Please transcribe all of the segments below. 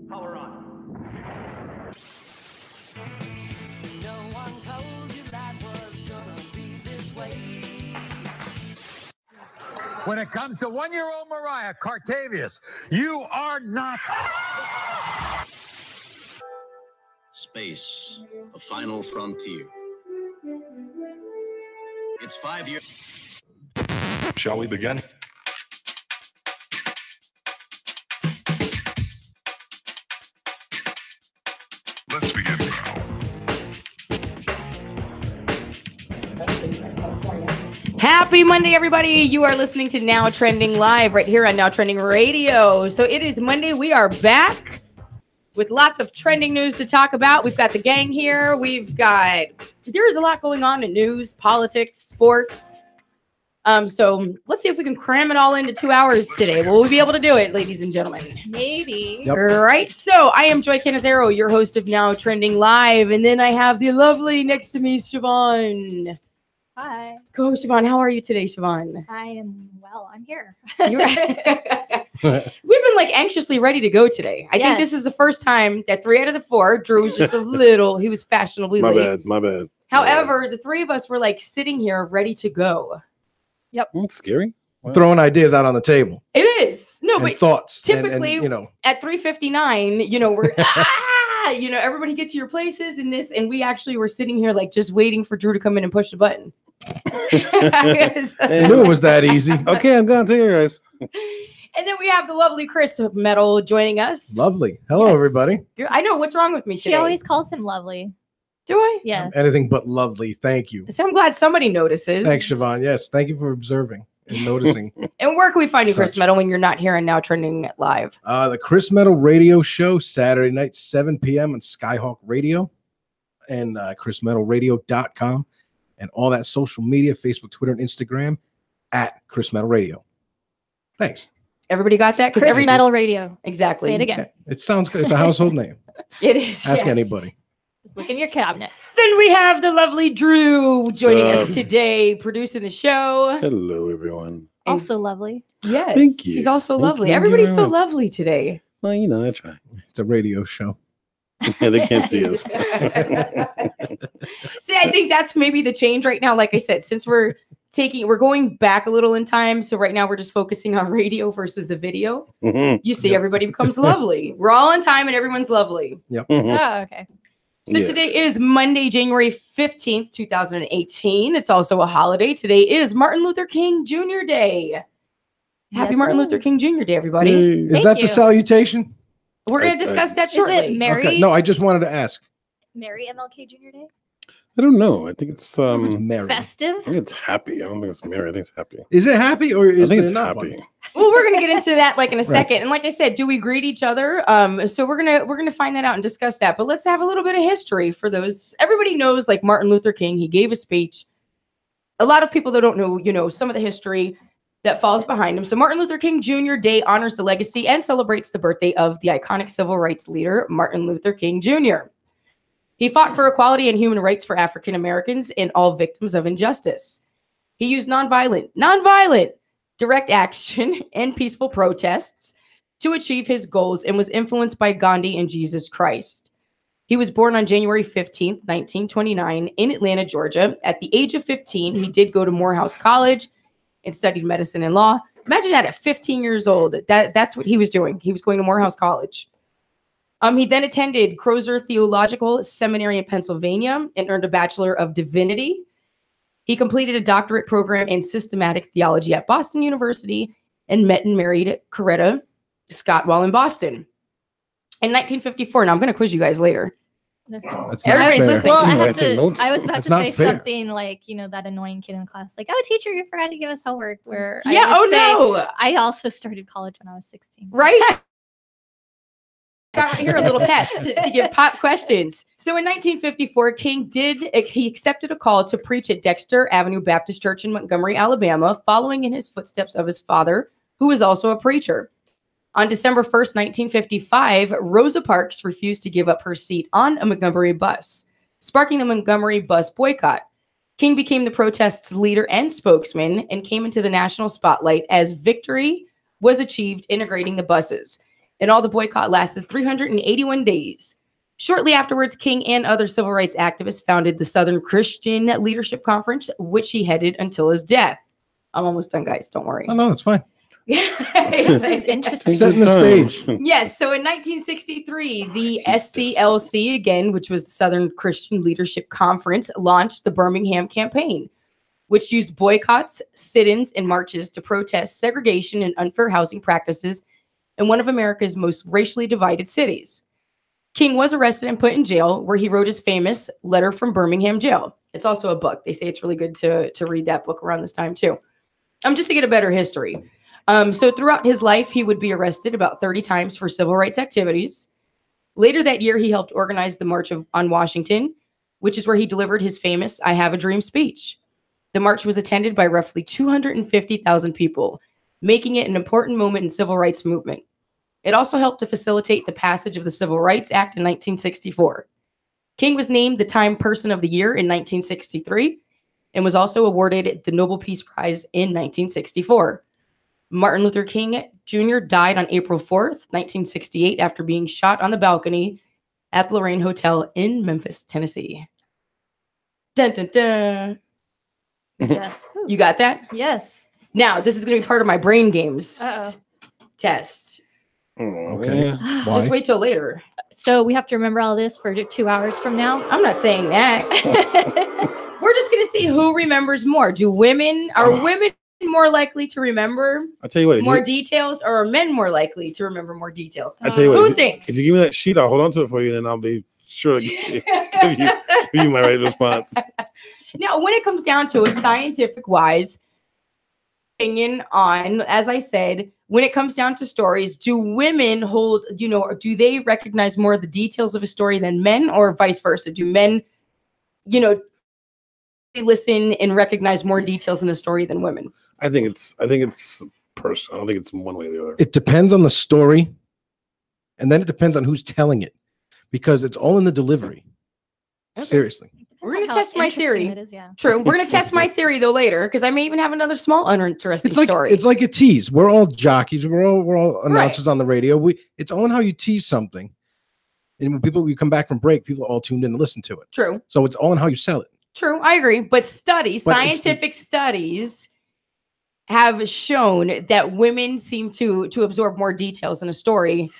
Power on. No one told you that was gonna be this way. When it comes to one-year-old Mariah Cartavius, you are not. Space, the final frontier. It's 5 years. Shall we begin? Let's begin now. Happy Monday, everybody. You are listening to Now Trending Live right here on Now Trending Radio. So it is Monday. We are back with lots of trending news to talk about. We've got the gang here. There's a lot going on in news, politics, sports. So let's see if we can cram it all into 2 hours today. Will we be able to do it, ladies and gentlemen? Maybe. Yep. All right. So I am Joy Canizero, your host of Now Trending Live. And then I have the lovely next to me, Siobhan. Hi. Go, Siobhan. How are you today, Siobhan? I am well. I'm here. We've been anxiously ready to go today. I think this is the first time that 3 out of the 4, Drew was just he was fashionably late. My bad. However, the 3 of us were sitting here ready to go. Yep. That's scary. Wow. Throwing ideas out on the table. It is. No, but thoughts. Typically, at 3:59, we're everybody get to your places and we actually were sitting here just waiting for Drew to come in and push the button. I knew it was that easy. Okay, I'm going to tell you guys. And then we have the lovely Chris Metal joining us. Lovely. Hello, everybody. I know. What's wrong with me today? She always calls him lovely. Do I? Yes. Anything but lovely. Thank you. So I'm glad somebody notices. Thanks, Siobhan. Yes. Thank you for observing and noticing. And where can we find you, Chris Metal, when you're not here and Now Trending Live? The Chris Metal Radio Show, Saturday night, 7 p.m. on Skyhawk Radio and chrismetalradio.com and all that social media, Facebook, Twitter, and Instagram at Chris Metal Radio. Thanks. Everybody got that? Chris Metal Radio. Exactly. Say it again. Okay. It sounds good. It's a household name. It is. Ask anybody. Just look in your cabinets. Then we have the lovely Drew joining us today, producing the show. Hello, everyone. Also lovely. Yes. Thank you. She's also Thank lovely. you. Everybody's so lovely today. Well, I try. It's a radio show. Yeah, they can't see us. See, I think that's maybe the change right now. Like I said, since we're going back a little in time. So right now we're just focusing on radio versus the video. Mm-hmm. You see, everybody becomes lovely. We're all on time and everyone's lovely. Yep. Mm-hmm. Oh, okay. So today is Monday, January 15th, 2018. It's also a holiday. Today is Martin Luther King Jr. Day. Happy Martin Luther King Jr. Day, everybody. Is that the salutation? We're going to discuss that shortly. Is it Mary? Okay. No, I just wanted to ask. Mary MLK Jr. Day? I don't know. I think it's Mary. Festive? I think it's happy. I don't think it's Mary. I think it's happy. Is it happy or is I think it it's not happy. one? Well, we're gonna get into that in a second. And like I said, do we greet each other? So we're gonna find that out and discuss that. But let's have a little bit of history for those. Everybody knows Martin Luther King. He gave a speech. A lot of people that don't know, some of the history that falls behind him. So Martin Luther King Jr. Day honors the legacy and celebrates the birthday of the iconic civil rights leader, Martin Luther King Jr. He fought for equality and human rights for African Americans and all victims of injustice. He used nonviolent, direct action and peaceful protests to achieve his goals and was influenced by Gandhi and Jesus Christ. He was born on January 15th, 1929 in Atlanta, Georgia. At the age of 15, he did go to Morehouse College and studied medicine and law. Imagine that at 15 years old. That's what he was doing. He was going to Morehouse College. He then attended Crozer Theological Seminary in Pennsylvania and earned a Bachelor of Divinity. He completed a doctorate program in systematic theology at Boston University and met and married Coretta Scott while in Boston. In 1954, now I'm going to quiz you guys later. That's Everybody's listening. Well, I I was about That's to not say fair. something that annoying kid in class, oh, teacher, you forgot to give us homework. Where Yeah, I would say, no. I also started college when I was 16. Right? Got here a little test to give pop questions. So in 1954, King he accepted a call to preach at Dexter Avenue Baptist Church in Montgomery, Alabama, following in his footsteps of his father, who was also a preacher. On December 1st, 1955, Rosa Parks refused to give up her seat on a Montgomery bus, sparking the Montgomery bus boycott. King became the protest's leader and spokesman and came into the national spotlight as victory was achieved integrating the buses. And all the boycott lasted 381 days. Shortly afterwards, King and other civil rights activists founded the Southern Christian Leadership Conference, which he headed until his death. I'm almost done, guys. Don't worry. Oh, no, that's fine. This is interesting. Setting the stage. Yes. So in 1963, the SCLC, again, which was the Southern Christian Leadership Conference, launched the Birmingham Campaign, which used boycotts, sit-ins, and marches to protest segregation and unfair housing practices in one of America's most racially divided cities. King was arrested and put in jail, where he wrote his famous Letter from Birmingham Jail. It's also a book. They say it's really good to read that book around this time, too. Just to get a better history. So throughout his life, he would be arrested about 30 times for civil rights activities. Later that year, he helped organize the March on Washington, which is where he delivered his famous I Have a Dream speech. The march was attended by roughly 250,000 people, making it an important moment in civil rights movement. It also helped to facilitate the passage of the Civil Rights Act in 1964. King was named the Time Person of the Year in 1963 and was also awarded the Nobel Peace Prize in 1964. Martin Luther King Jr. died on April 4th, 1968, after being shot on the balcony at the Lorraine Hotel in Memphis, Tennessee. Dun, dun, dun. Yes. You got that? Yes. Now, this is going to be part of my brain games test. Okay. Yeah. Why? Just wait till later. So we have to remember all this for 2 hours from now. I'm not saying that. We're just going to see who remembers more. Are women more likely to remember I'll tell you what. more details, or are men more likely to remember more details? I tell you what. Who if, thinks? If you give me that sheet, I'll hold on to it for you, and I'll be sure to give you my right response. Now, when it comes down to it, scientific wise, opinion on, as I said, when it comes down to stories, do women hold, or do they recognize more of the details of a story than men, or vice versa? Do men, they listen and recognize more details in a story than women? I think it's personal. I don't think it's one way or the other. It depends on the story, and then it depends on who's telling it, because it's all in the delivery. Okay. Seriously. We're going to How test my interesting theory. it is, yeah. True. We're going to test my theory, though, later, because I may even have another small uninteresting story. It's like a tease. We're all jockeys. We're all announcers on the radio. It's all in how you tease something. And when we come back from break, people are all tuned in to listen to it. True. So it's all in how you sell it. True. I agree. But scientific studies have shown that women seem to absorb more details in a story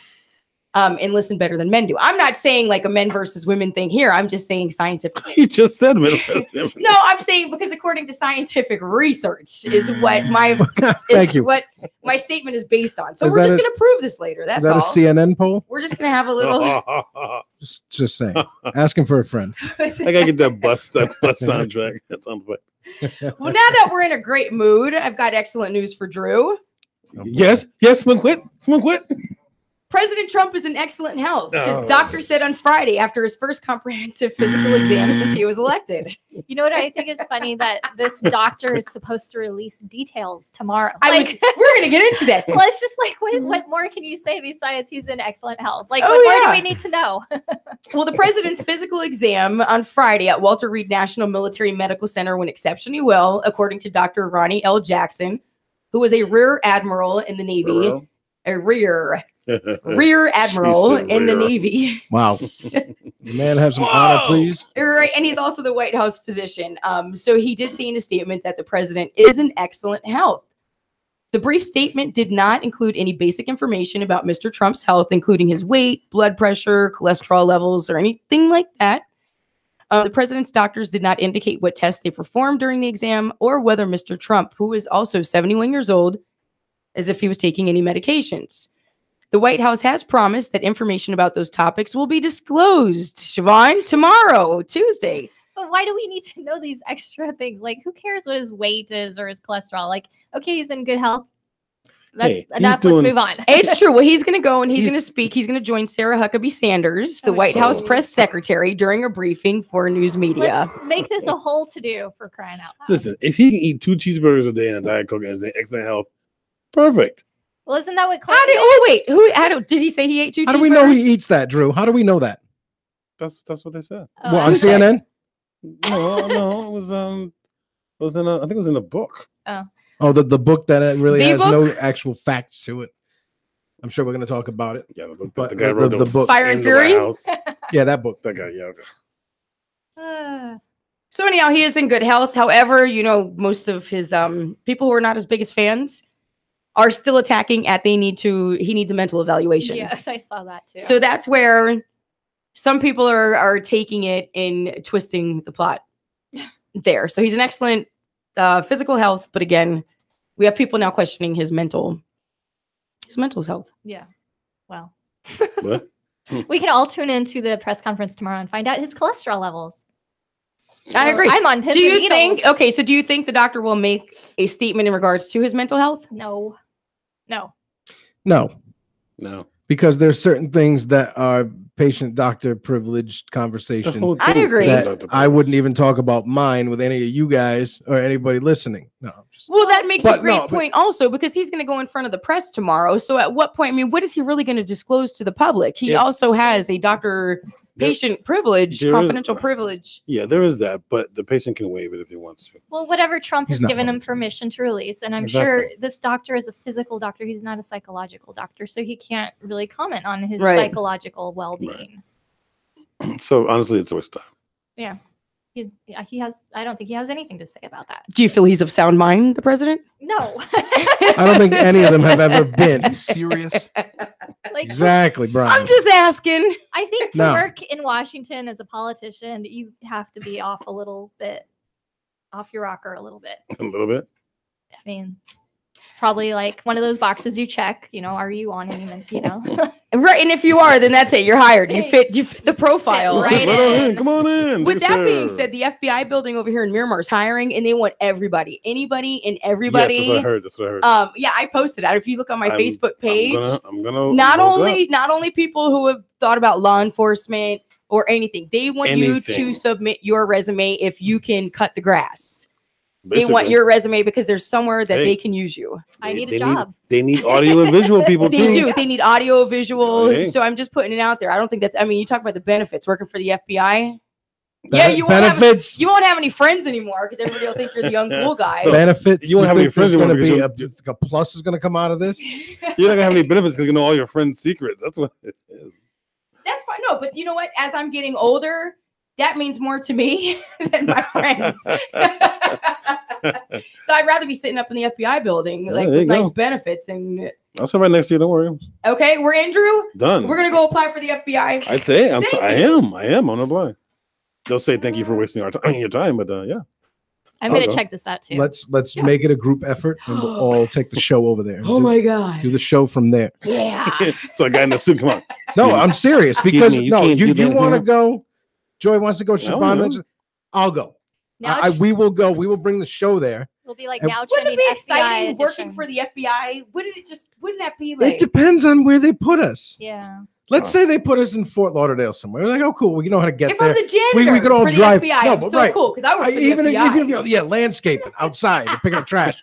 and listen better than men do. I'm not saying like a men versus women thing here. I'm just saying scientifically. You just said men. No, I'm saying because according to scientific research is what my what my statement is based on. So we're just going to prove this later. That's all. Is that a CNN poll? We're just going to have a little. Just saying. Asking for a friend. I gotta get that bus soundtrack. That sounds like. Well, now that we're in a great mood, I've got excellent news for Drew. Yes, someone quit. President Trump is in excellent health. His doctor said on Friday after his first comprehensive physical exam since he was elected. You know what I think is funny? That this doctor is supposed to release details tomorrow. We're going to get into that. Well, it's just like, what more can you say besides he's in excellent health? Like, Oh, what more yeah. do we need to know? Well, the president's physical exam on Friday at Walter Reed National Military Medical Center went exceptionally well, according to Dr. Ronnie L. Jackson, who was a rear admiral in the Navy. A rear admiral in the Navy. Wow. The man have some honor, please. Right, and he's also the White House physician. So he did say in a statement that the president is in excellent health. The brief statement did not include any basic information about Mr. Trump's health, including his weight, blood pressure, cholesterol levels, or anything like that. The president's doctors did not indicate what tests they performed during the exam or whether Mr. Trump, who is also 71 years old, as if he was taking any medications. The White House has promised that information about those topics will be disclosed, Siobhan, tomorrow, Tuesday. But why do we need to know these extra things? Like, who cares what his weight is or his cholesterol? Like, okay, he's in good health. That's enough. Let's move on. It's true. Well, he's going to go and he's going to speak. He's going to join Sarah Huckabee Sanders, the White House press secretary, during a briefing for news media. Let's make this a whole to-do, for crying out loud. Listen, if he can eat 2 cheeseburgers a day and a Diet Coke and is in excellent health, perfect. Well, isn't that what did he say he ate 2 cheeseburgers? How do we know he eats that, Drew? How do we know that? That's what they said. Oh, Well, I on was like- CNN? No, it was I think it was in a book. Oh, the book that really The has book? no actual facts to it. I'm sure we're going to talk about it. Yeah, the book But that the guy the- wrote the that was book. Fire and in the White Fury? House. Yeah, that book. That guy, yeah. Okay. So anyhow, he is in good health. However, most of his people who are not as big as fans are still attacking at he needs a mental evaluation. Yes, I saw that too. So that's where some people are taking it and twisting the plot there. So he's an excellent physical health, but again, we have people now questioning his mental health. Yeah. Well, What? we can all tune into the press conference tomorrow and find out his cholesterol levels. I agree. I'm on pins Do and you needles. think? Okay, so do you think the doctor will make a statement in regards to his mental health? No. No, No. because there's certain things that are patient-doctor privileged conversation I thing's agree. that I wouldn't even talk about mine with any of you guys or anybody listening. No, just Well, that makes a But great no, but- point also because he's going to go in front of the press tomorrow. So at what point, I mean, what is he really going to disclose to the public? He If- also has a doctor-patient privilege, there is- confidential privilege. Yeah, there is that, but the patient can waive it if he wants to. Well, whatever Trump He's has not given him going to. permission to release. And I'm Exactly. sure this doctor is a physical doctor. He's not a psychological doctor. So he can't really comment on his Right. psychological well-being. So honestly, it's a waste of time. Yeah. I don't think he has anything to say about that. Do you feel he's of sound mind, the president? No. I don't think any of them have ever been. Serious? Like, Exactly, Brian. I'm just asking. I think to No. work in Washington as a politician, you have to be off your rocker a little bit. A little bit. I mean, probably like one of those boxes you check, are you on any, Right, and if you are, then that's it. You're hired. You fit the profile. Right Let her in. in. Come on in. With Take a that being chair. said, the FBI building over here in Miramar is hiring, and they want everybody, anybody, and everybody. Yes, that's what I heard. Yeah, I posted that. If you look on my I'm- Facebook page, I'm gonna not look only people who have thought about law enforcement or anything, they want you Anything. to submit your resume if you can cut the grass. up. They want Basically. your resume because there's somewhere that Hey. they can use you. I need a They job. They need audio and visual people They too. do. They need audio, visual. Hey. So I'm just putting it out there. I don't think that's. I mean, you talk about the benefits working for the FBI. Yeah, you won't have, benefits. you won't have any friends anymore because everybody will think you're the young cool guy. benefits. You won't have any think there's friends anymore gonna be because a plus is going to come out of this. You're not gonna have any benefits because you know all your friends' secrets. That's what it is. That's fine. No, but you know what? As I'm getting older, that means more to me than my friends. So I'd rather be sitting up in the FBI building, Yeah, like there you with nice go. benefits. And I'll sit right next to you. Don't worry. okay, we're Andrew. Done. We're gonna go apply for the FBI. I think Thank I you. am on the blind. They'll say thank you for wasting our time. I mean, your time, but yeah. I'm going I'll to go. check this out too. Let's Yeah. make it a group effort, and we'll all take the show over there. Oh my god. Do the show from there. Yeah. So a guy in the suit, come on. No, I'm serious Excuse because me, you no, can't you do that want to here. go. Joy wants to go. don't Siobhan know. mentioned. I'll go. Now We will go. We will bring the show there. we'll be like and- now Wouldn't trending it be FBI exciting edition. working for the FBI? Wouldn't that be like It depends on where they put us. Yeah. Let's say they put us in Fort Lauderdale somewhere. We're like, oh, cool. We know how to get if there. I'm the janitor we could all for the drive- FBI, No, I'm but still right. cool because I work for the even FBI. if you're landscaping outside, you're picking up trash,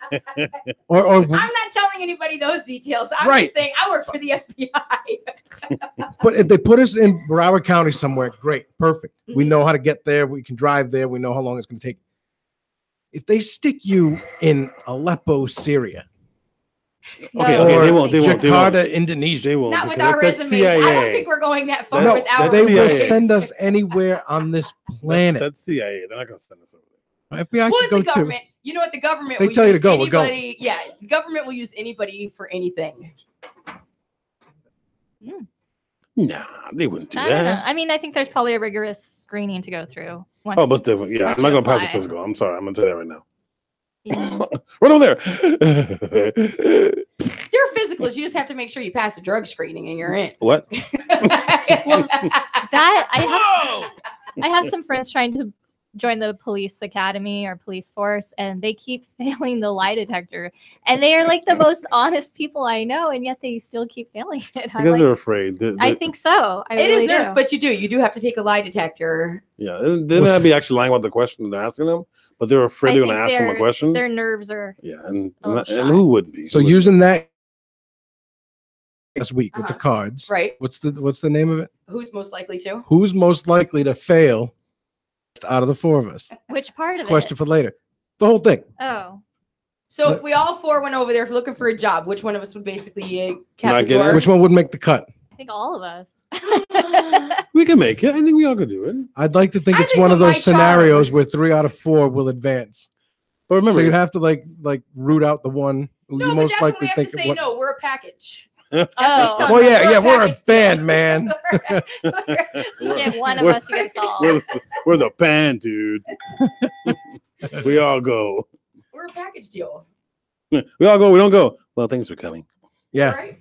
or I'm not telling anybody those details. I'm Right. just saying I work for the FBI. but if they put us in Broward County somewhere, great, perfect. We know how to get there. We can drive there. We know how long it's going to take. If they stick you in Aleppo, Syria, Okay, No. they won't. They won't. They Jakarta, won't. Indonesia, They won't. Not with because our that's resumes. I don't CIA. think we're going that far That's- with our that's they will CIA. send us anywhere on this planet. That's CIA. They're not gonna send us over there. FBI Well, could it's go the too. government. You know what? The government They will tell you use to go, we're going. anybody. Yeah, the government will use anybody for anything. Nah, they wouldn't do I don't know. that. I mean, I think there's probably a rigorous screening to go through. Once, Oh, but different. Yeah, I'm not gonna pass the apply. physical. I'm sorry. I'm gonna tell you that right now. Yeah. Right over there. There are physicals. You just have to make sure you pass the drug screening and you're in. What? That I have some friends trying to join the police academy or police force, and they keep failing the lie detector. And they are like the most honest people I know, and yet they still keep failing it. I'm Because like, they're afraid. I think so. I It really is nervous, do. but you do have to take a lie detector. Yeah, they may not be actually lying about the question they're asking them, but they're afraid I they're gonna think ask them a their- question. Their nerves are. Yeah, and a little and shot. who would be? So Who would be? using that this week with the Uh-huh. cards, Right. What's the name of it? Who's most likely to? Who's most likely to fail out of the four of us. Which part of Question it? for later. The whole thing. Oh, So if we all four went over there for looking for a job, which one of us would basically Not cap the get it? door? Which one would make the cut? I think all of us. We can make it. I think we all could do it. I'd like to think I it's think one of with my those scenarios charm- where 3 out of 4 will advance. But So remember, you'd have to like root out the one who No, you but most that's when we likely have to think say of. no. We're a package. Oh, Well, yeah, we're a package band, deal. man. you get one of We're- us, you get us all. we're the band, dude. We all go. We're a package deal. We all go. We don't go. Well, thanks for coming. Yeah, Right?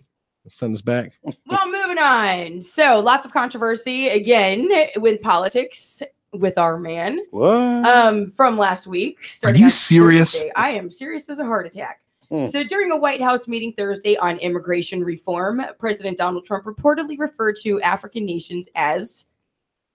send us back. Well, moving on. So lots of controversy again with politics with our man What? from last week. starting you on serious? Thursday. I am serious as a heart attack. Hmm. So during a White House meeting Thursday on immigration reform, President Donald Trump reportedly referred to African nations as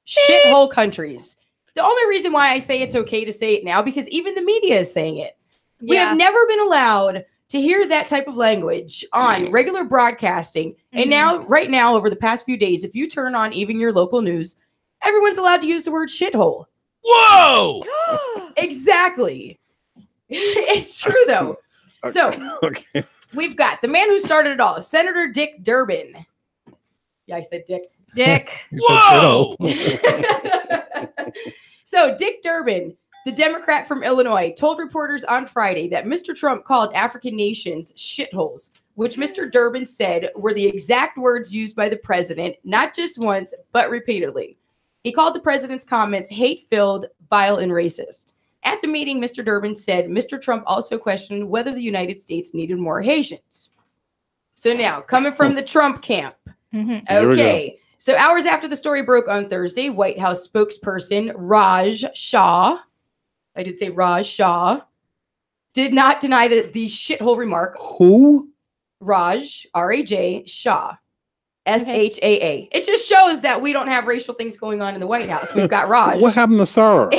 shithole countries. The only reason why I say it's okay to say it now, because even the media is saying it. We have never been allowed to hear that type of language on regular broadcasting. And now, right now, over the past few days, if you turn on even your local news, everyone's allowed to use the word shithole. Whoa! Exactly. It's true, though. So Okay. we've got the man who started it all, Senator Dick Durbin. Yeah, I said Dick. Dick. You said Whoa! shithole. So Dick Durbin, the Democrat from Illinois, told reporters on Friday that Mr. Trump called African nations shitholes, which Mr. Durbin said were the exact words used by the president, not just once, but repeatedly. He called the president's comments hate-filled, vile, and racist. At the meeting, Mr. Durbin said Mr. Trump also questioned whether the United States needed more Haitians. So now, coming from the Trump camp. Mhm. Here we go. Okay. So hours after the story broke on Thursday, White House spokesperson Raj Shah, I did say Raj Shah, did not deny the shithole remark. Who? Raj, R-A-J, Shah, S-H-A-A. It just shows that we don't have racial things going on in the White House. We've got Raj. What happened to Sarah?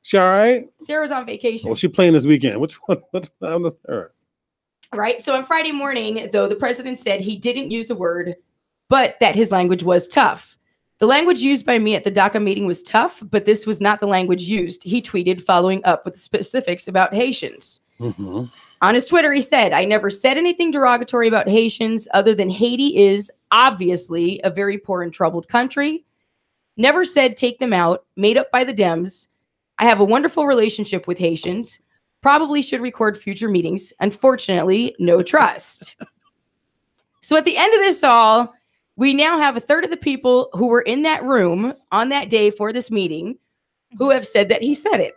She all right? Sarah's on vacation. Well, she playing this weekend. Which one? What's happened to Sarah? Right. So on Friday morning, though, the president said he didn't use the word, but that his language was tough. The language used by me at the DACA meeting was tough, but this was not the language used. He tweeted following up with the specifics about Haitians. Mm-hmm. On his Twitter, he said, I never said anything derogatory about Haitians other than Haiti is obviously a very poor and troubled country. Never said take them out, made up by the Dems. I have a wonderful relationship with Haitians. Probably should record future meetings. Unfortunately, no trust. So at the end of this all, we now have a third of the people who were in that room on that day for this meeting who have said that he said it.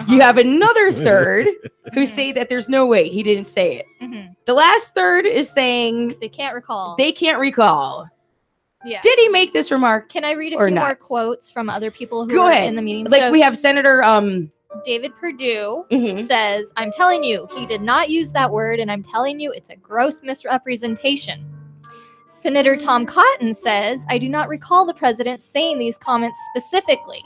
You have another third who say that there's no way he didn't say it. Mhm. The last third is saying They can't recall. they can't recall. Yeah. Did he make this remark? Can I read a or few more not? quotes from other people who Go were ahead. in the meeting? Like So we have Senator David Perdue mhm. says, I'm telling you, he did not use that word, and I'm telling you, it's a gross misrepresentation. Senator Tom Cotton says, I do not recall the president saying these comments specifically.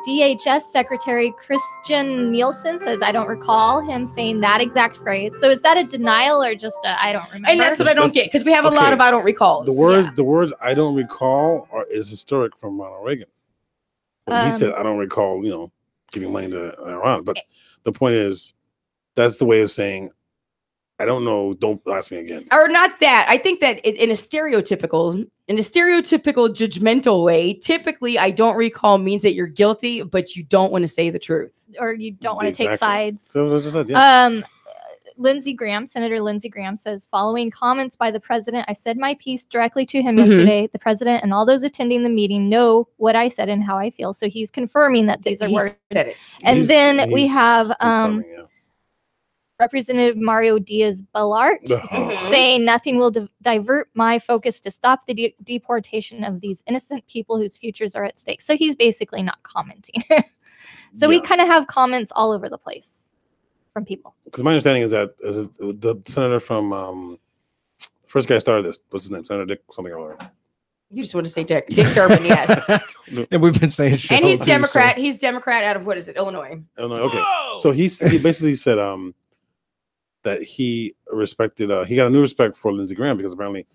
DHS Secretary Christian Nielsen says, I don't recall him saying that exact phrase. So is that a denial or just a I don't remember? And that's what I don't get because we have a lot Okay. of I don't recalls. The words I don't recall is historic from Ronald Reagan. When he said I don't recall, giving money to Iran. But the point is, that's the way of saying I don't know. Don't ask me again. Or not that. I think that in a stereotypical judgmental way, typically I don't recall means that you're guilty, but you don't want to say the truth. or you don't want to take Exactly. sides. So I just said, yeah. Senator Lindsey Graham says, following comments by the president, I said my piece directly to him Mhm. yesterday. The president and all those attending the meeting know what I said and how I feel. So he's confirming that these are He words. said it. And He's- then we he's have confirming, yeah. Representative Mario Diaz-Balart saying nothing will divert my focus to stop the deportation of these innocent people whose futures are at stake. So he's basically not commenting. So we Yeah. kind of have comments all over the place from people. Because my understanding is that the senator from first guy started this. What's his name? Senator Dick something or other. You just want to say Dick Durbin, yes. And we've been saying shit. And he's Democrat. He's Democrat out of what is it, Illinois? Okay. So he basically said that he got a new respect for Lindsey Graham because apparently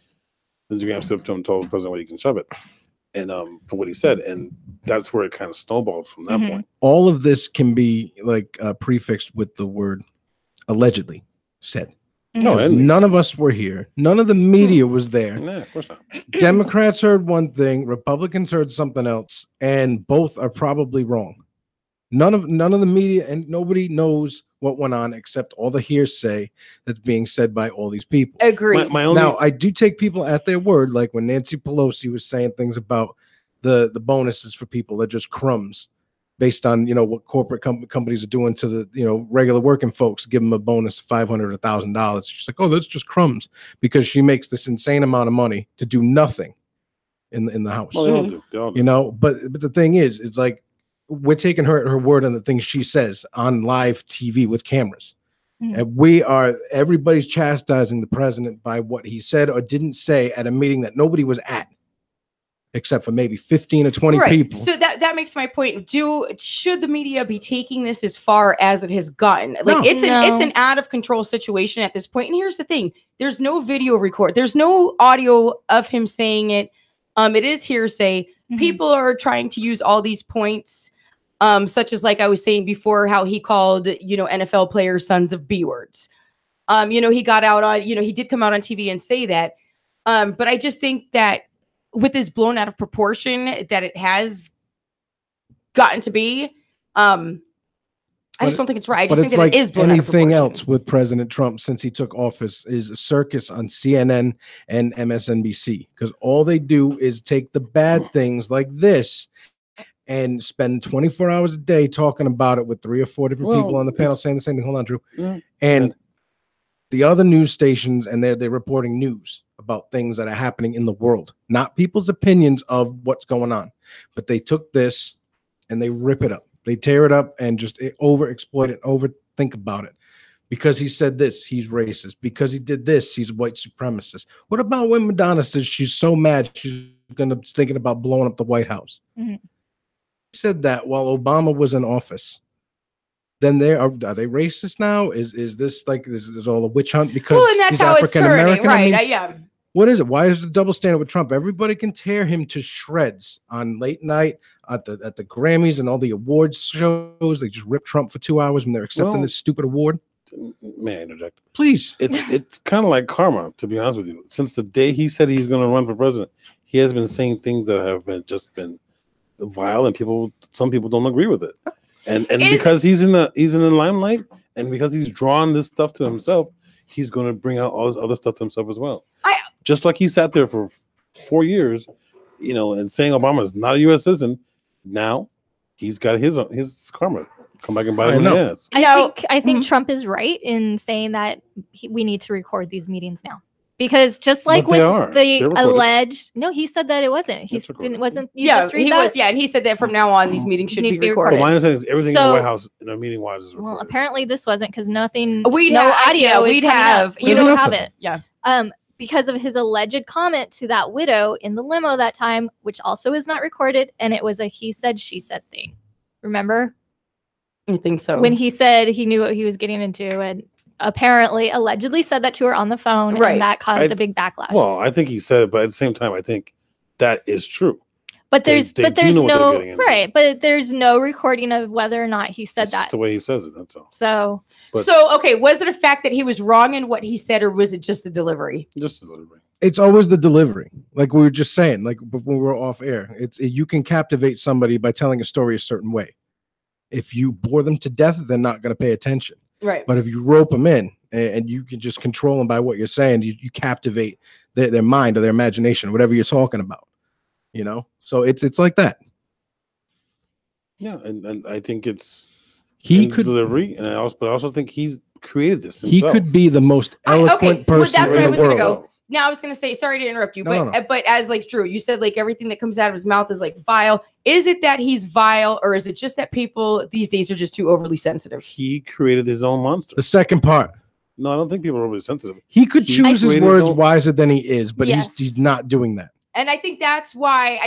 Lindsey Graham stood up to him and told the president where he can shove it. and for what he said, and that's where it kind of snowballed from that point. All of this can be like prefixed with the word allegedly said. No, None of us were here. None of the media was there. Nah, of course not. Democrats heard one thing, Republicans heard something else, and both are probably wrong. None of the media and nobody knows what went on except all the hearsay that's being said by all these people. Agree. Now, I do take people at their word, like when Nancy Pelosi was saying things about the bonuses for people are just crumbs based on, what corporate companies are doing to the, regular working folks, give them a bonus of $500 or $1,000. She's like, oh, that's just crumbs, because she makes this insane amount of money to do nothing in the house. Well, they all do. But the thing is, it's like, we're taking her at her word on the things she says on live TV with cameras. And everybody's chastising the president by what he said or didn't say at a meeting that nobody was at, except for maybe 15 or 20 people. So that makes my point. Should the media be taking this as far as it has gotten? Like it's an out of control situation at this point. And here's the thing: there's no video record, there's no audio of him saying it. It is hearsay. People are trying to use all these points. Such as, like I was saying before, how he called, NFL players sons of B words. He got out on, he did come out on TV and say that. But I just think that with this blown out of proportion that it has gotten to be, I just don't think it's right. I just think that it is blown out of proportion. Anything else with President Trump since he took office is a circus on CNN and MSNBC, because all they do is take the bad things like this and spend 24 hours a day talking about it with 3 or 4 different people on the panel saying the same thing. Hold on, Drew. And the other news stations, and they're reporting news about things that are happening in the world, not people's opinions of what's going on. But they took this and they rip it up. They tear it up and just over-exploit it, overthink about it. Because he said this, he's racist. Because he did this, he's white supremacist. What about when Madonna says she's so mad she's thinking about blowing up the White House? Said that while Obama was in office. Then are they racist now? Is this like this is all a witch hunt because and that's he's how African American? Right? I mean, what is it? Why is the double standard with Trump? Everybody can tear him to shreds on late night at the Grammys and all the awards shows. They just rip Trump for 2 hours when they're accepting this stupid award. May I interject? Please. It's kind of like karma, to be honest with you. Since the day he said he's going to run for president, he has been saying things that have been vile, and some people don't agree with it. And because he's in the limelight, and because he's drawn this stuff to himself, he's going to bring out all this other stuff to himself as well. Just like he sat there for 4 years, and saying Obama is not a U.S. citizen. Now he's got his karma come back and bite him in the ass. I think Trump is right in saying that we need to record these meetings now. Because just like with the alleged, he said that it wasn't. He wasn't. And he said that from now on these meetings should be recorded. But my understanding is everything in the White House in a meeting wise is recorded. Well, apparently this wasn't, because no audio. We don't have it. Yeah. Because of his alleged comment to that widow in the limo that time, which also is not recorded, and it was a he said she said thing. Remember? I think so. When he said he knew what he was getting into, and allegedly said that to her on the phone, and that caused a big backlash. Well, I think he said it, but at the same time, I think that is true. But there's no recording of whether or not he said that. Just the way he says it, that's all. So okay, was it a fact that he was wrong in what he said, or was it just the delivery? Just the delivery. It's always the delivery, like we were just saying, like when we were off air. You can captivate somebody by telling a story a certain way. If you bore them to death, they're not going to pay attention. Right. But if you rope them in and you can just control them by what you're saying, you captivate their mind or their imagination, whatever you're talking about. So it's like that. Yeah, and I think it's delivery, and I also think he's created this himself. He could be the most eloquent person in the world. Go. Now I was going to say, sorry to interrupt you, but as like Drew, you said like everything that comes out of his mouth is like vile. Is it that he's vile, or is it just that people these days are just too overly sensitive? He created his own monster. The second part. No, I don't think people are overly sensitive. He could choose his words wiser than he is, but he's not doing that. And I think that's why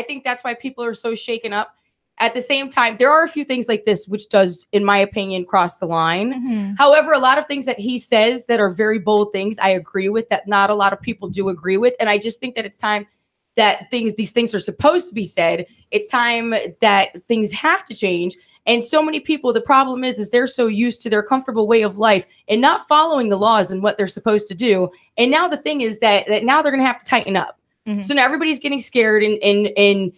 people are so shaken up. At the same time, there are a few things like this which does, in my opinion, cross the line. However, a lot of things that he says that are very bold things, I agree with, that not a lot of people do agree with. And I just think that it's time that these things are supposed to be said. It's time that things have to change. And so many people, the problem is they're so used to their comfortable way of life and not following the laws and what they're supposed to do. And now the thing is that now they're going to have to tighten up. So now everybody's getting scared and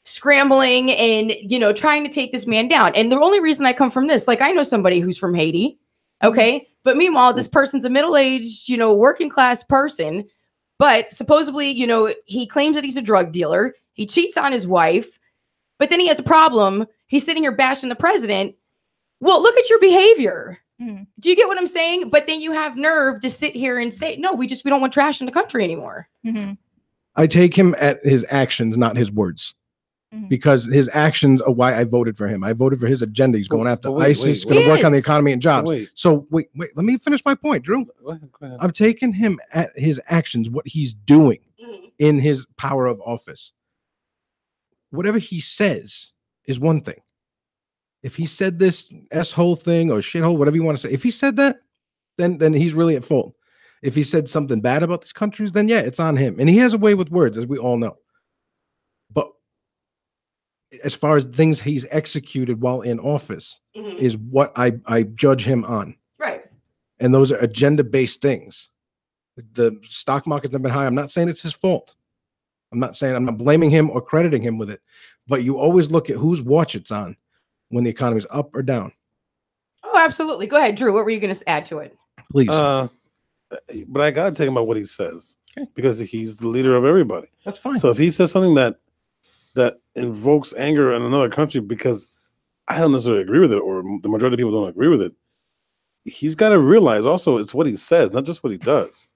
scrambling and, trying to take this man down. And the only reason I come from this, like I know somebody who's from Haiti. Okay. But meanwhile, this person's a middle-aged, working class person. But supposedly, he claims that he's a drug dealer. He cheats on his wife. But then he has a problem. He's sitting here bashing the president. Well, look at your behavior. Do you get what I'm saying? But then you have nerve to sit here and say, no, we don't want trash in the country anymore. I take him at his actions, not his words. Because his actions are why I voted for him. I voted for his agenda. He's going after ISIS, going to work on the economy and jobs. So wait, let me finish my point, Drew. Go ahead. I'm taking him at his actions, what he's doing in his power of office. Whatever he says is one thing. If he said this S-hole thing or shithole, whatever you want to say, if he said that, then he's really at fault. If he said something bad about these countries, then yeah, it's on him. And he has a way with words, as we all know. But as far as things he's executed while in office is what I judge him on. Right. And those are agenda-based things. The stock market's never been high. I'm not saying it's his fault. I'm not blaming him or crediting him with it. But you always look at whose watch it's on when the economy's up or down. Oh, absolutely. Go ahead, Drew. What were you going to add to it? Please. But I gotta take him about what he says because he's the leader of everybody. That's fine. So if he says something that invokes anger in another country because I don't necessarily agree with it, or the majority of people don't agree with it, he's got to realize also it's what he says, not just what he does.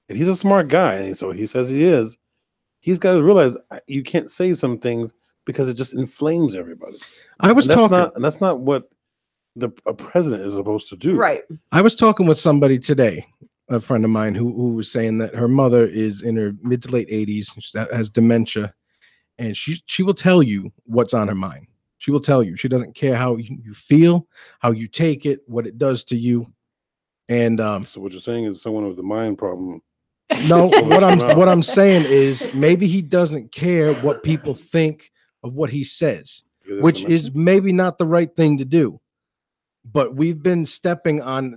If he's a smart guy, and so he says he is, he's got to realize you can't say some things because it just inflames everybody. That's not what a president is supposed to do. Right. I was talking with somebody today, a friend of mine who was saying that her mother is in her mid to late 80s, she has dementia, and she will tell you what's on her mind. She will tell you. She doesn't care how you feel, how you take it, what it does to you. And so what you're saying is someone with a mind problem. No, what I'm saying is maybe he doesn't care what people think of what he says, which is maybe not the right thing to do. But we've been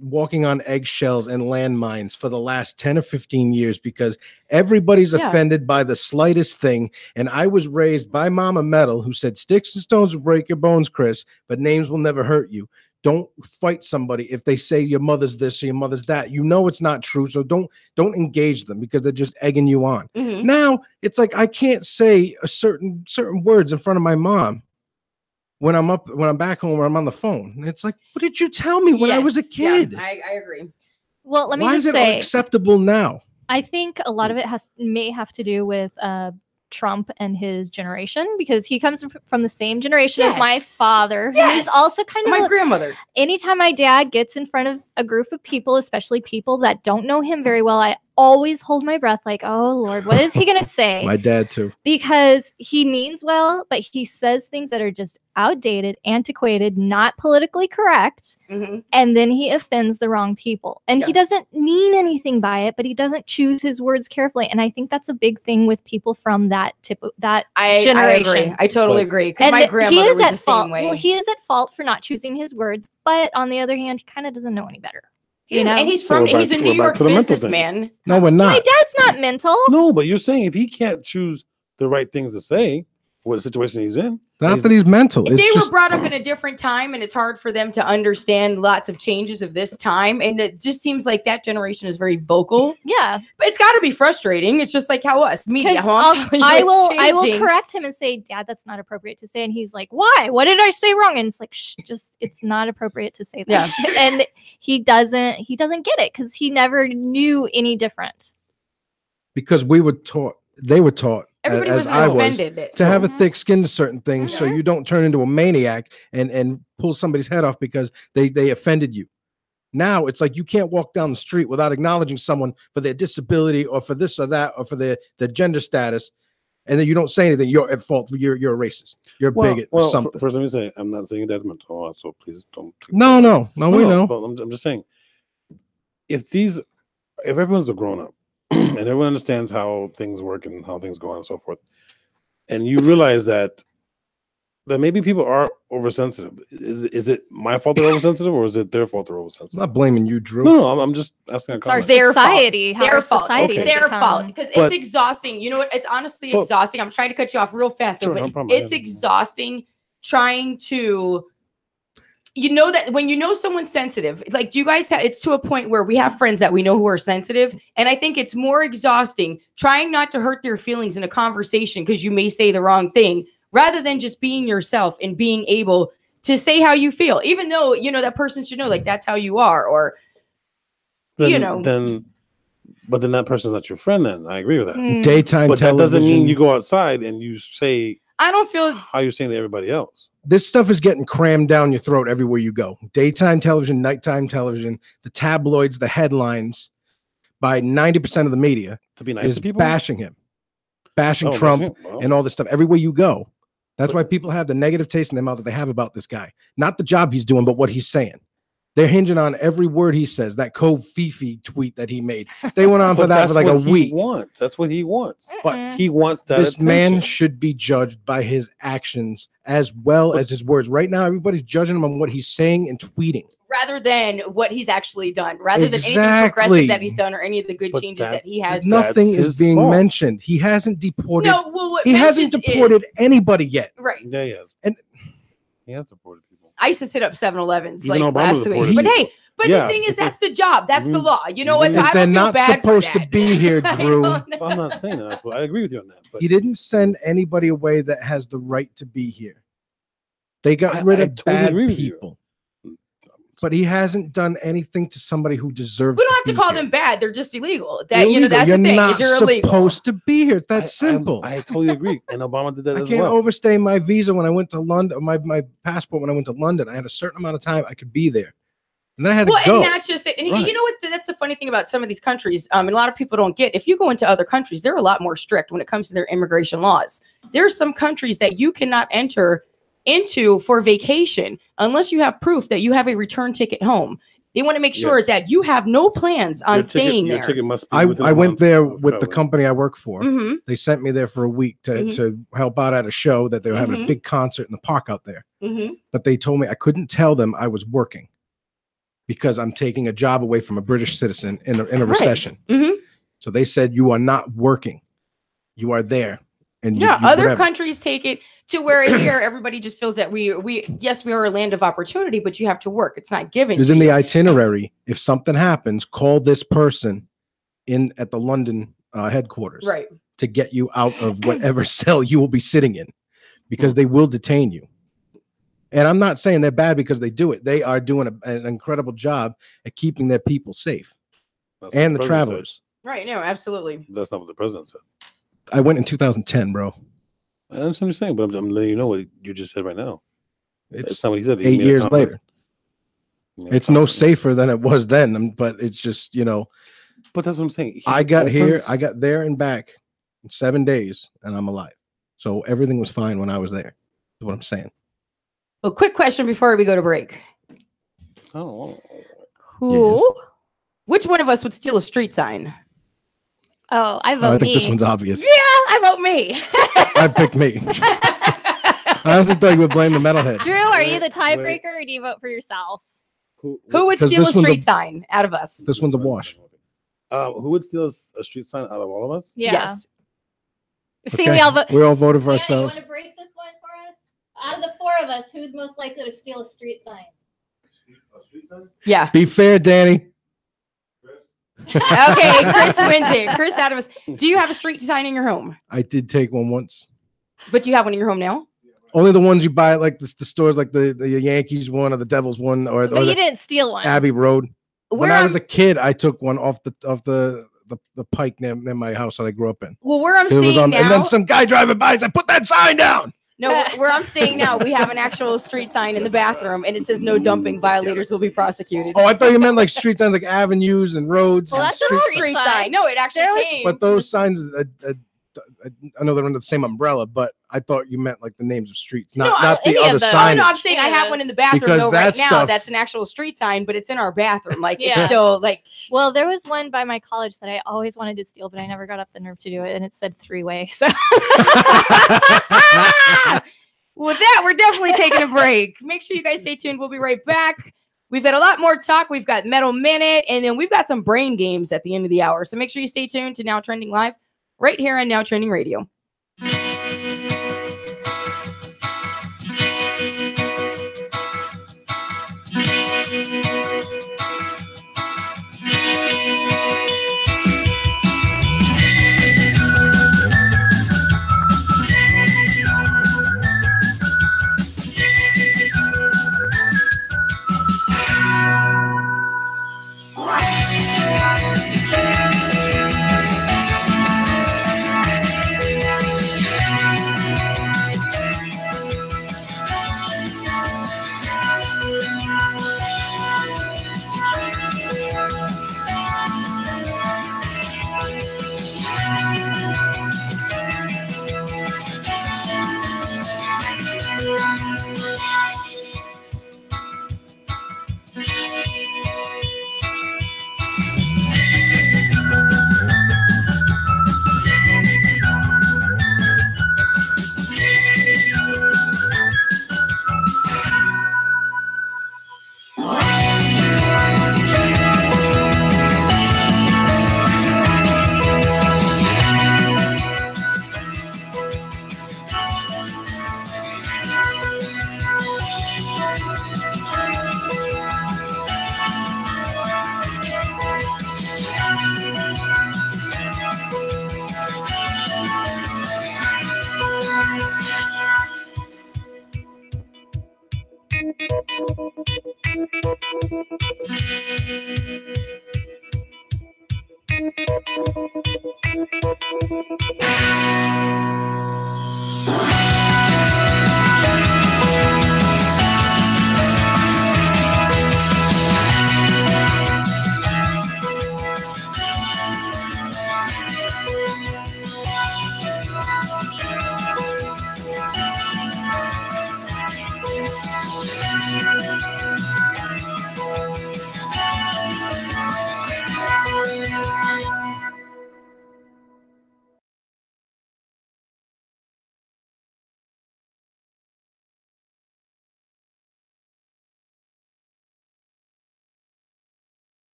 walking on eggshells and landmines for the last 10 or 15 years because everybody's offended by the slightest thing. And I was raised by Mama Metal, who said, sticks and stones will break your bones, Chris, but names will never hurt you. Don't fight somebody if they say your mother's this or your mother's that. You know it's not true, so don't engage them because they're just egging you on. Now, it's like I can't say a certain words in front of my mom when I'm back home or I'm on the phone. And it's like, what did you tell me when I was a kid? Yeah, I agree. Well, let me Why just is it say, acceptable now? I think a lot of it may have to do with Trump and his generation, because he comes from the same generation as my father, who is also kind of my grandmother. Anytime my dad gets in front of a group of people, especially people that don't know him very well, I always hold my breath like, oh Lord, what is he gonna say? My dad too. Because he means well, but he says things that are just outdated, antiquated, not politically correct, and then he offends the wrong people. And he doesn't mean anything by it, but he doesn't choose his words carefully. And I think that's a big thing with people from that generation. I agree. I totally agree. Because my grandmother was the same way. Well, he is at fault for not choosing his words, but on the other hand, he kind of doesn't know any better. You know? And he's a New York businessman. No, we're not. My dad's not mental. No, but you're saying if he can't choose the right things to say, what situation he's in. Not that he's mental. They were brought up in a different time, and it's hard for them to understand lots of changes of this time. And it just seems like that generation is very vocal. Yeah, but it's got to be frustrating. It's just like how us media. I will correct him and say, "Dad, that's not appropriate to say." And he's like, "Why? What did I say wrong?" And it's like, "Shh, it's not appropriate to say that." Yeah. And he doesn't get it because he never knew any different. Because we were taught, they were taught. Everybody as was I offended was, to have a thick skin to certain things, so you don't turn into a maniac and pull somebody's head off because they offended you. Now it's like you can't walk down the street without acknowledging someone for their disability or for this or that or for their gender status, and then you don't say anything. You're at fault. You're a racist. You're a bigot or something. First, let me say I'm not saying that's mental. So please don't. No, we know. But I'm just saying, if everyone's a grown up. and everyone understands how things work and how things go on and so forth. And you realize that maybe people are oversensitive. Is it my fault they're oversensitive, or is it their fault they're I'm oversensitive? not blaming you, Drew. No, I'm just asking a It's our comment. Their fault. society. How Their our fault. society Okay. has Their become. fault because But- it's exhausting. You know what? It's honestly But- exhausting. I'm trying to cut you off real fast, Sure, but no problem. it's exhausting trying to. You know that when you know someone's sensitive, like, do you guys have? It's to a point where we have friends that we know who are sensitive, and I think it's more exhausting trying not to hurt their feelings in a conversation because you may say the wrong thing, rather than just being yourself and being able to say how you feel, even though you know that person should know, like, that's how you are, or but then that person's not your friend. Then I agree with that. Daytime But that television. doesn't mean you go outside and you say I don't feel how you're saying to everybody else. This stuff is getting crammed down your throat everywhere you go. Daytime television, nighttime television, the tabloids, the headlines, by 90% of the media To be nice is to people, bashing him, bashing Oh, Trump, that's it. Well, and all this stuff. Everywhere you go. That's But- why people have the negative taste in their mouth that they have about this guy. Not the job he's doing, but what he's saying. They're hinging on every word he says. That Kofifi tweet that he made. They went on for but that that's for like a what he week. wants. That's what he wants. But He wants that. this man attention. should be judged by his actions as well as his words. Right now, everybody's judging him on what he's saying and tweeting. rather than what he's actually done, rather than anything Exactly. progressive that he's done or any of the good But changes that he that's- has. That's Nothing is his being fault. mentioned. He hasn't deported. No, well, what He hasn't mentioned deported is- anybody yet. right. Yeah, he has. And- he has deported people. ISIS hit up 7-Elevens like Even Obama last week. deported But people. hey, but Yeah. the thing is, that's the job. That's the Mhm. law. You know what? So If I If they're don't feel not bad for supposed to that. be here, I Drew, don't know. Well, I'm not saying that. That's what I agree with you on that. But he didn't send anybody away that has the right to be here. They got I- rid I of totally bad agree with you. people. But he hasn't done anything to somebody who deserves. We don't have to be call here. them bad. They're just illegal. That you know, Illegal. that's You're the thing. not Is you're illegal. supposed to be here. It's that I- simple. I totally agree. And Obama did that I as can't well. overstay my visa when I went to London. My passport when I went to London. I had a certain amount of time I could be there, and then I had Well, to go. and that's just it. And Right. you know what? That's the funny thing about some of these countries. And a lot of people don't get. If you go into other countries, they're a lot more strict when it comes to their immigration laws. There are some countries that you cannot enter into for vacation unless you have proof that you have a return ticket home. They want to make sure Yes. that you have no plans on Your staying Your there. ticket must be I within I a went month there of with the traveling. company I work for. Mhm, They sent me there for a week to help out at a show that they were having a Mhm. big concert in the park out there. mhm. But they told me I couldn't tell them I was working because I'm taking a job away from a British citizen in a Right. recession. Mhm. So they said you are not working, you are there, and Yeah, you other whatever. countries take it to where here everybody just feels that we yes, we are a land of opportunity, but you have to work. It's not given. It was to in the you. itinerary. If something happens, call this person in at the London headquarters Right. to get you out of whatever cell you will be sitting in, because they will detain you. And I'm not saying they're bad because they do it. They are doing an incredible job at keeping their people safe That's what and the president travelers. Right. No, absolutely. said. That's not what the president said. I went in 2010, bro. I understand what you're saying, but I'm letting you know what you just said right now. It's It's not what he said. He 8 made a years comment. later. He made a It's no comment. safer than it was then, but it's just, But that's what I'm saying. He I got here, opens- I got there and back in 7 days, and I'm alive. So everything was fine when I was there. Is what I'm saying. Well, quick question before we go to break. Oh, Who? Which one of us would steal a street sign? Oh, I I vote think me. this one's obvious. Yeah, I vote me. I picked me. I honestly thought you would blame the metalhead. Drew, are you the Wait. tiebreaker or do you vote for yourself? Who would 'Cause steal a this one's a- street sign out of us? This one's a wash. Who would steal a street sign out of all of us? Yeah. Yes. See, Okay? we all vote. We all voted for Anna, you ourselves. want to break this one for us? Out of the four of us, who's most likely to steal a street sign? Yeah. Be fair, Danny. Okay, Chris wins it. Chris out of us. Do you have a street sign in your home? I did take one once. But do you have one in your home now? Only the ones you buy at like the stores, like the Yankees one or the Devils one or But you the didn't steal one. Abbey Road. Where When I was I'm- a kid, I took one off the pike near my house that I grew up in. well, where I'm It was staying on, now. and then some guy driving by said, "Put that sign down." No, where I'm staying now, we have an actual street sign in the bathroom, and it says "No dumping. Violators will be prosecuted." Oh, I thought you meant like street signs, like avenues and roads. Well, and that's a street street signs. sign. No, it actually There was- came. But those signs, I know they're under the same umbrella, but I thought you meant like the names of streets, No, not the any other of them. sign. No, I'm saying I have one in the bathroom Because though, that right now. stuff- That's an actual street sign, but it's in our bathroom. Like it's Yeah. still like Well, there was one by my college that I always wanted to steal, but I never got up the nerve to do it, and it said 3-way. So with that, we're definitely taking a break. Make sure you guys stay tuned. We'll be right back. We've got a lot more talk. We've got Metal Minute, and then we've got some brain games at the end of the hour. So make sure you stay tuned to Now Trending Live right here on Now Trending Radio.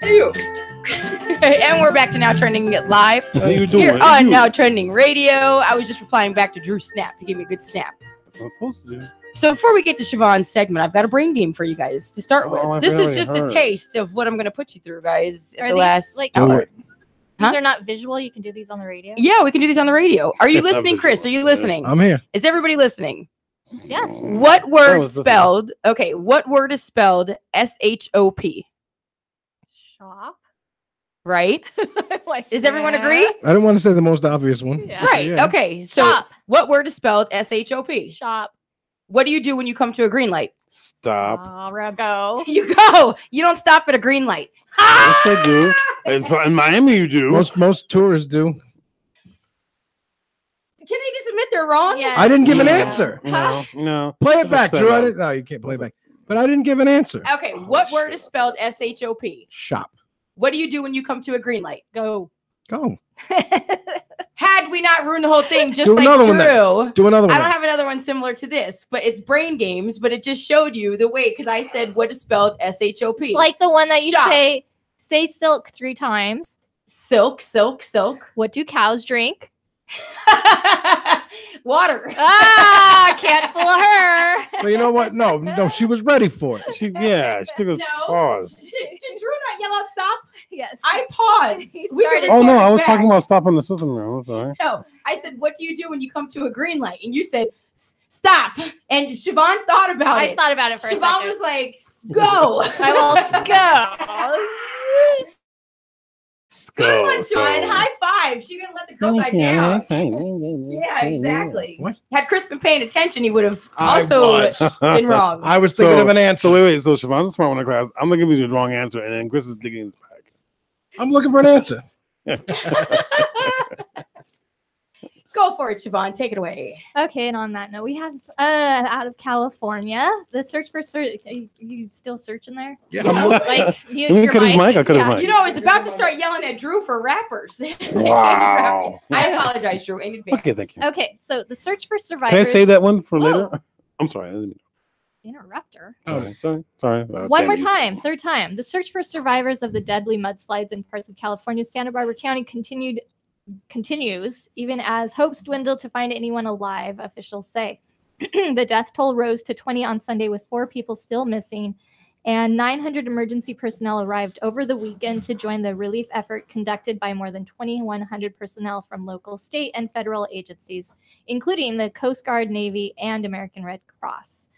You. And we're back to Now Trending live. How you doing? Here on Now Trending Radio. I was just replying back to Drew's snap. He gave me a good snap. That's what I'm supposed to do. So before we get to Siobhan's segment, I've got a brain game for you guys to start with. I've This is already just heard. a taste of what I'm going to put you through, guys. Are At the these, last like, hour. it. Huh? These are not visual. You can do these on the radio. Yeah, we can do these on the radio. Are you Not listening, Chris? Are you visual. listening? I'm here. Is everybody listening? Yes. What word was listening. spelled? Okay, what word is spelled S-H-O-P? Shop. Right? Like, Does everyone yeah. agree? I didn't want to say the most obvious one. Yeah. Right. Yeah. Okay. So Shop. what word is spelled S-H-O-P? Shop. What do you do when you come to a green light? Stop. Go. You go. You don't stop at a green light. Yes, I do. In Miami, you do. Most tourists do. Can they just admit they're wrong? Yeah. I didn't give an No, answer. No. Play it Just back, set Drew. up. No, you can't play it back. But I didn't give an answer. Okay. What word is spelled S-H-O-P? Shop. What do you do when you come to a green light? Go. Go. Had we not ruined the whole thing, just Do like another one then. Drew. Do another one. I don't then. have another one similar to this, but it's brain games, but it just showed you the way because I said what is spelled S-H-O-P. It's like the one that you Shop. say silk 3 times. silk, silk, silk. What do cows drink? Water. Ah, can't fool her. But you know what? No, she was ready for it. She took a No. pause. Did Drew not yell out stop? Yes. I paused. He We can started- Oh no, record I it was back. talking about stopping the system now. I'm sorry. No, I said, what do you do when you come to a green light? And you said, stop. And Siobhan thought about I it. thought about it for a Siobhan second. was like, go. I will go. Good one, Siobhan. High five. She didn't let the girl side down. Yeah, exactly. What? Had Chris been paying attention, he would have I also was. been wrong. I was thinking of an answer. So wait. So Siobhan's a smart one in class. I'm gonna give you the wrong answer, and then Chris is digging in his bag. I'm looking for an answer. Go for it, Siobhan. Take it away. Okay, and on that note, we have out of California, the search for you still searching there? Yeah, I'm look- Like Can we cut his mic? I cut his mic. You know, I was about to start yelling at Drew for rappers. Wow. I apologize, Drew, in advance. Okay, thank you. Okay, so the search for survivors. Can I save that one for later? Whoa, I'm sorry. I didn't mean- interrupter. Sorry. One more time, third time. The search for survivors of the deadly mudslides in parts of California's Santa Barbara County continues, even as hopes dwindle to find anyone alive, officials say. The death toll rose to 20 on Sunday, with 4 people still missing, and 900 emergency personnel arrived over the weekend to join the relief effort conducted by more than 2,100 personnel from local, state, and federal agencies, including the Coast Guard, Navy, and American Red Cross.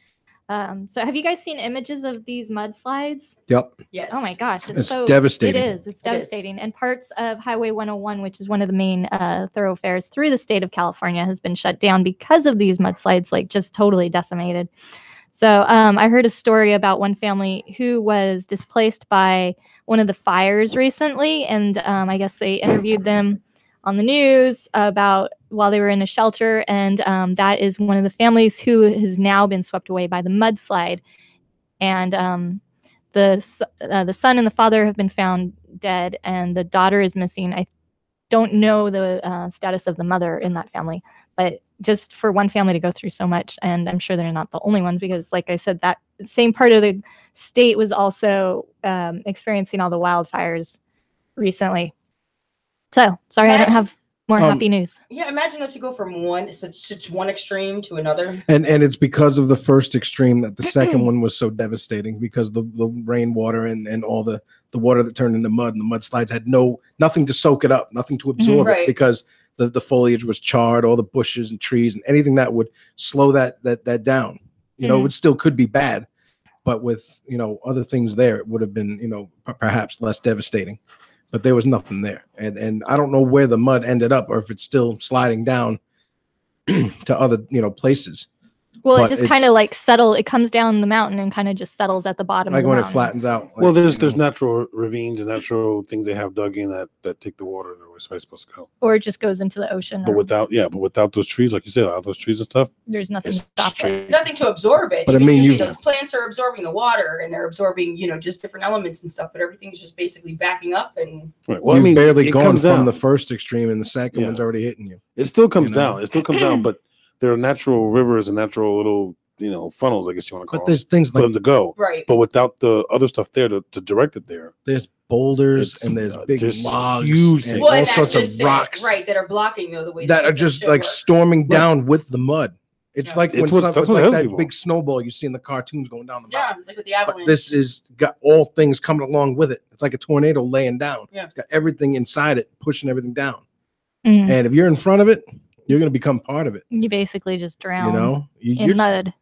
So have you guys seen images of these mudslides? Yep. Yes. Oh my gosh, It's so devastating. It is. It's It is. devastating. And parts of Highway 101, which is one of the main thoroughfares through the state of California, has been shut down because of these mudslides, like just totally decimated. So I heard a story about one family who was displaced by one of the fires recently, and I guess they interviewed them on the news about while they were in a shelter, and that is one of the families who has now been swept away by the mudslide. And the son and the father have been found dead, and the daughter is missing. I don't know the status of the mother in that family, but just for one family to go through so much, and I'm sure they're not the only ones, because like I said, that same part of the state was also experiencing all the wildfires recently. So sorry, I don't have more happy news. Yeah, imagine that you go from such one extreme to another. And it's because of the first extreme that the second one was so devastating, because the rainwater and all the water that turned into mud, and the mudslides had nothing to soak it up, nothing to absorb Right. it, because the foliage was charred, all the bushes and trees and anything that would slow that down. You know, it still could be bad, but with other things there, it would have been perhaps less devastating. But there was nothing there, and I don't know where the mud ended up, or if it's still sliding down to other places. Well, But it just kind of like it comes down the mountain and kind of just settles at the bottom Like of the when it mountain. flattens out. Well, there's natural ravines and natural things they have dug in that take the water where it's supposed to go. Or it just goes into the ocean. But or without those trees, like you said, all those trees and stuff, there's nothing it's to stop it. straight. Nothing to absorb it. But I Even mean, usually you- those plants are absorbing the water and they're absorbing, just different elements and stuff, but everything's just basically backing up and Right. Well, You've I mean, barely it gone comes from down. the first extreme, and the second Yeah. one's already hitting you. It still comes you know? down. It still comes down, but there are natural rivers and natural little funnels, I guess you want to call But there's things for like them to go. Right. But without the other stuff there to direct it there, there's boulders It's, and there's big just logs huge and things. Well, all and that's sorts just of rocks right, that are blocking though the way that the are system just should like work. storming down with the mud. It's Yeah. like It's when what- it's that's what like helps that people. big snowball you see in the cartoons going down the Yeah, mountain. like with the But avalanche. this is got all things coming along with it. It's like a tornado laying down. Yeah. It's got everything inside it, pushing everything down. Mhm. And if you're in front of it, you're going to become part of it. You basically just drown You know, in you're mud.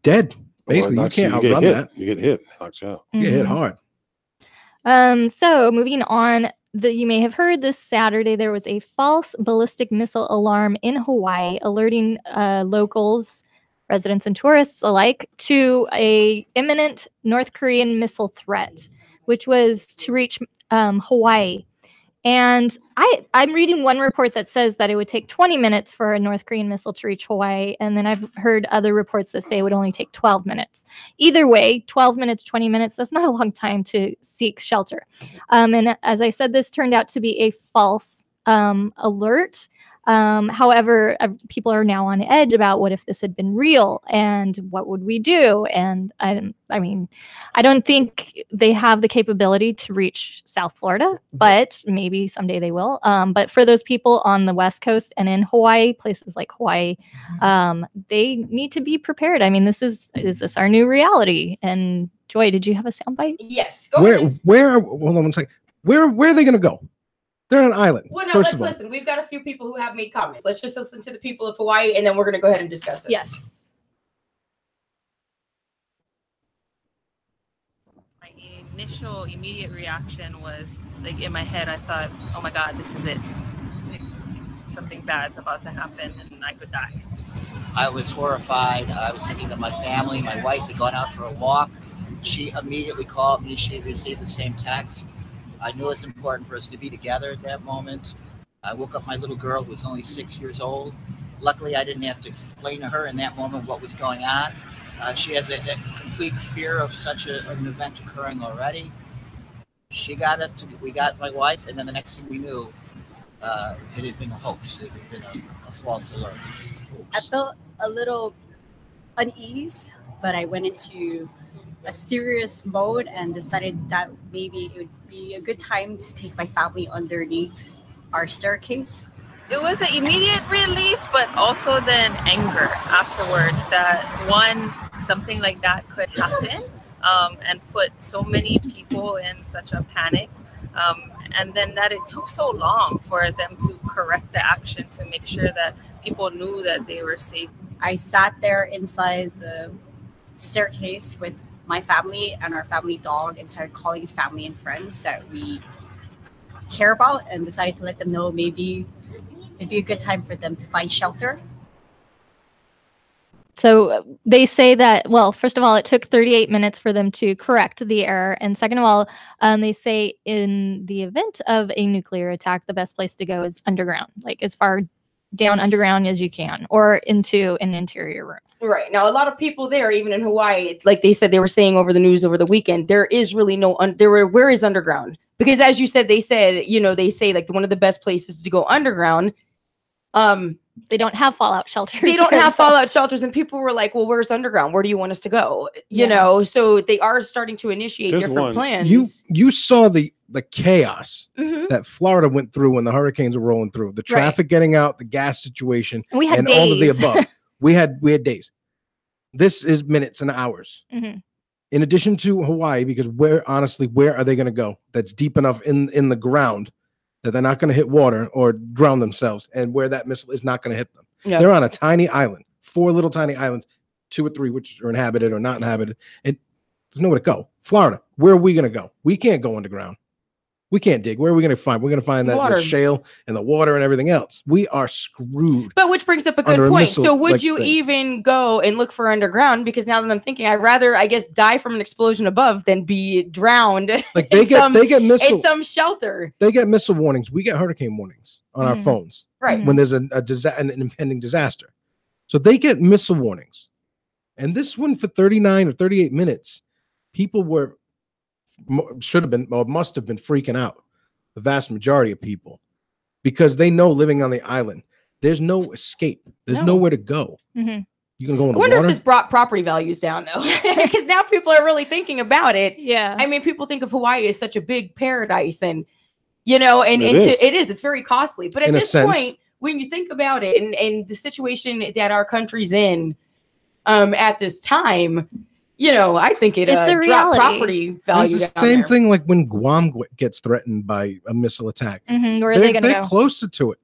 dead. Well, it Basically, you knocks can't you get outrun hit. that. You get hit. It knocks you out. You get hit Mhm. hard. So moving on, you may have heard this Saturday there was a false ballistic missile alarm in Hawaii, alerting locals, residents, and tourists alike to a imminent North Korean missile threat, which was to reach Hawaii. And I'm reading one report that says that it would take 20 minutes for a North Korean missile to reach Hawaii. And then I've heard other reports that say it would only take 12 minutes. Either way, 12 minutes, 20 minutes, that's not a long time to seek shelter. And as I said, this turned out to be a false alert. However, people are now on edge about what if this had been real and what would we do? And I mean, I don't think they have the capability to reach South Florida, but maybe someday they will. But for those people on the West Coast and in Hawaii, places like Hawaii, they need to be prepared. I mean, is this our new reality? And Joy, did you have a soundbite? Yes. Go ahead. Hold on one second. Where are they going to go? They're on an island. Well, no, first let's of all. listen. We've got a few people who have made comments. Let's just listen to the people of Hawaii, and then we're going to go ahead and discuss this. Yes. My initial immediate reaction was like in my head, I thought, oh my God, this is it. Like, something bad's about to happen and I could die. I was horrified. I was thinking of my family. My wife had gone out for a walk. She immediately called me. She had received the same text. I knew it was important for us to be together at that moment. I woke up my little girl who was only 6 years old. Luckily, I didn't have to explain to her in that moment what was going on. She has a complete fear of such an event occurring already. We got my wife, and then the next thing we knew, it had been a hoax. It had been a false alert. I felt a little unease, but I went into a serious mode and decided that maybe it would be a good time to take my family underneath our staircase. It was an immediate relief, but also then anger afterwards that something like that could happen and put so many people in such a panic. And then that it took so long for them to correct the action to make sure that people knew that they were safe. I sat there inside the staircase with my family and our family dog and started calling family and friends that we care about and decided to let them know maybe it'd be a good time for them to find shelter. So they say that, well, first of all, it took 38 minutes for them to correct the error. And second of all, they say in the event of a nuclear attack, the best place to go is underground, like as far down underground as you can, or into an interior room. Right. Now, a lot of people there, even in Hawaii, like they said, they were saying over the news over the weekend, there is really no, where is underground? Because as you said, they said, they say like one of the best places to go underground. They don't have fallout shelters. They don't have fallout shelters. And people were like, well, where's underground? Where do you want us to go? You know, so they are starting to initiate different plans. You saw the chaos Mhm. that Florida went through when the hurricanes were rolling through, the traffic getting out, the gas situation, We had and all of the days. above. we had days. This is minutes and hours. Mhm. In addition to Hawaii, because where are they going to go? That's deep enough in the ground that they're not going to hit water or drown themselves, and where that missile is not going to hit them. Yeah. They're on a tiny island, 4 little tiny islands, 2 or 3 which are inhabited or not inhabited, and there's nowhere to go. Florida, where are we going to go? We can't go underground. We can't dig. Where are we going to find? We're going to find that Water. the shale and the water and everything else. We are screwed. But which brings up a good Under a point. missile, So would like, you thing. even go and look for underground? Because now that I'm thinking, I'd rather, I guess, die from an explosion above than be drowned Like they get missile in some shelter. They get missile warnings. We get hurricane warnings on our Mhm. phones, Right. when there's an impending disaster. So they get missile warnings. And this one for 39 or 38 minutes, people should have been or must have been freaking out. The vast majority of people, because they know living on the island, there's no escape. There's No. nowhere to go. Mhm. You gonna go in I the wonder water? if this brought property values down though, because now people are really thinking about it. Yeah. I mean, people think of Hawaii as such a big paradise, and and It is. it's very costly. But at In a this sense. point, when you think about it, and the situation that our country's in, at this time, I think it It's a dropped reality. property And value. it's the down same there. thing like when Guam gets threatened by a missile attack. Where are they going to They're go? closer to it,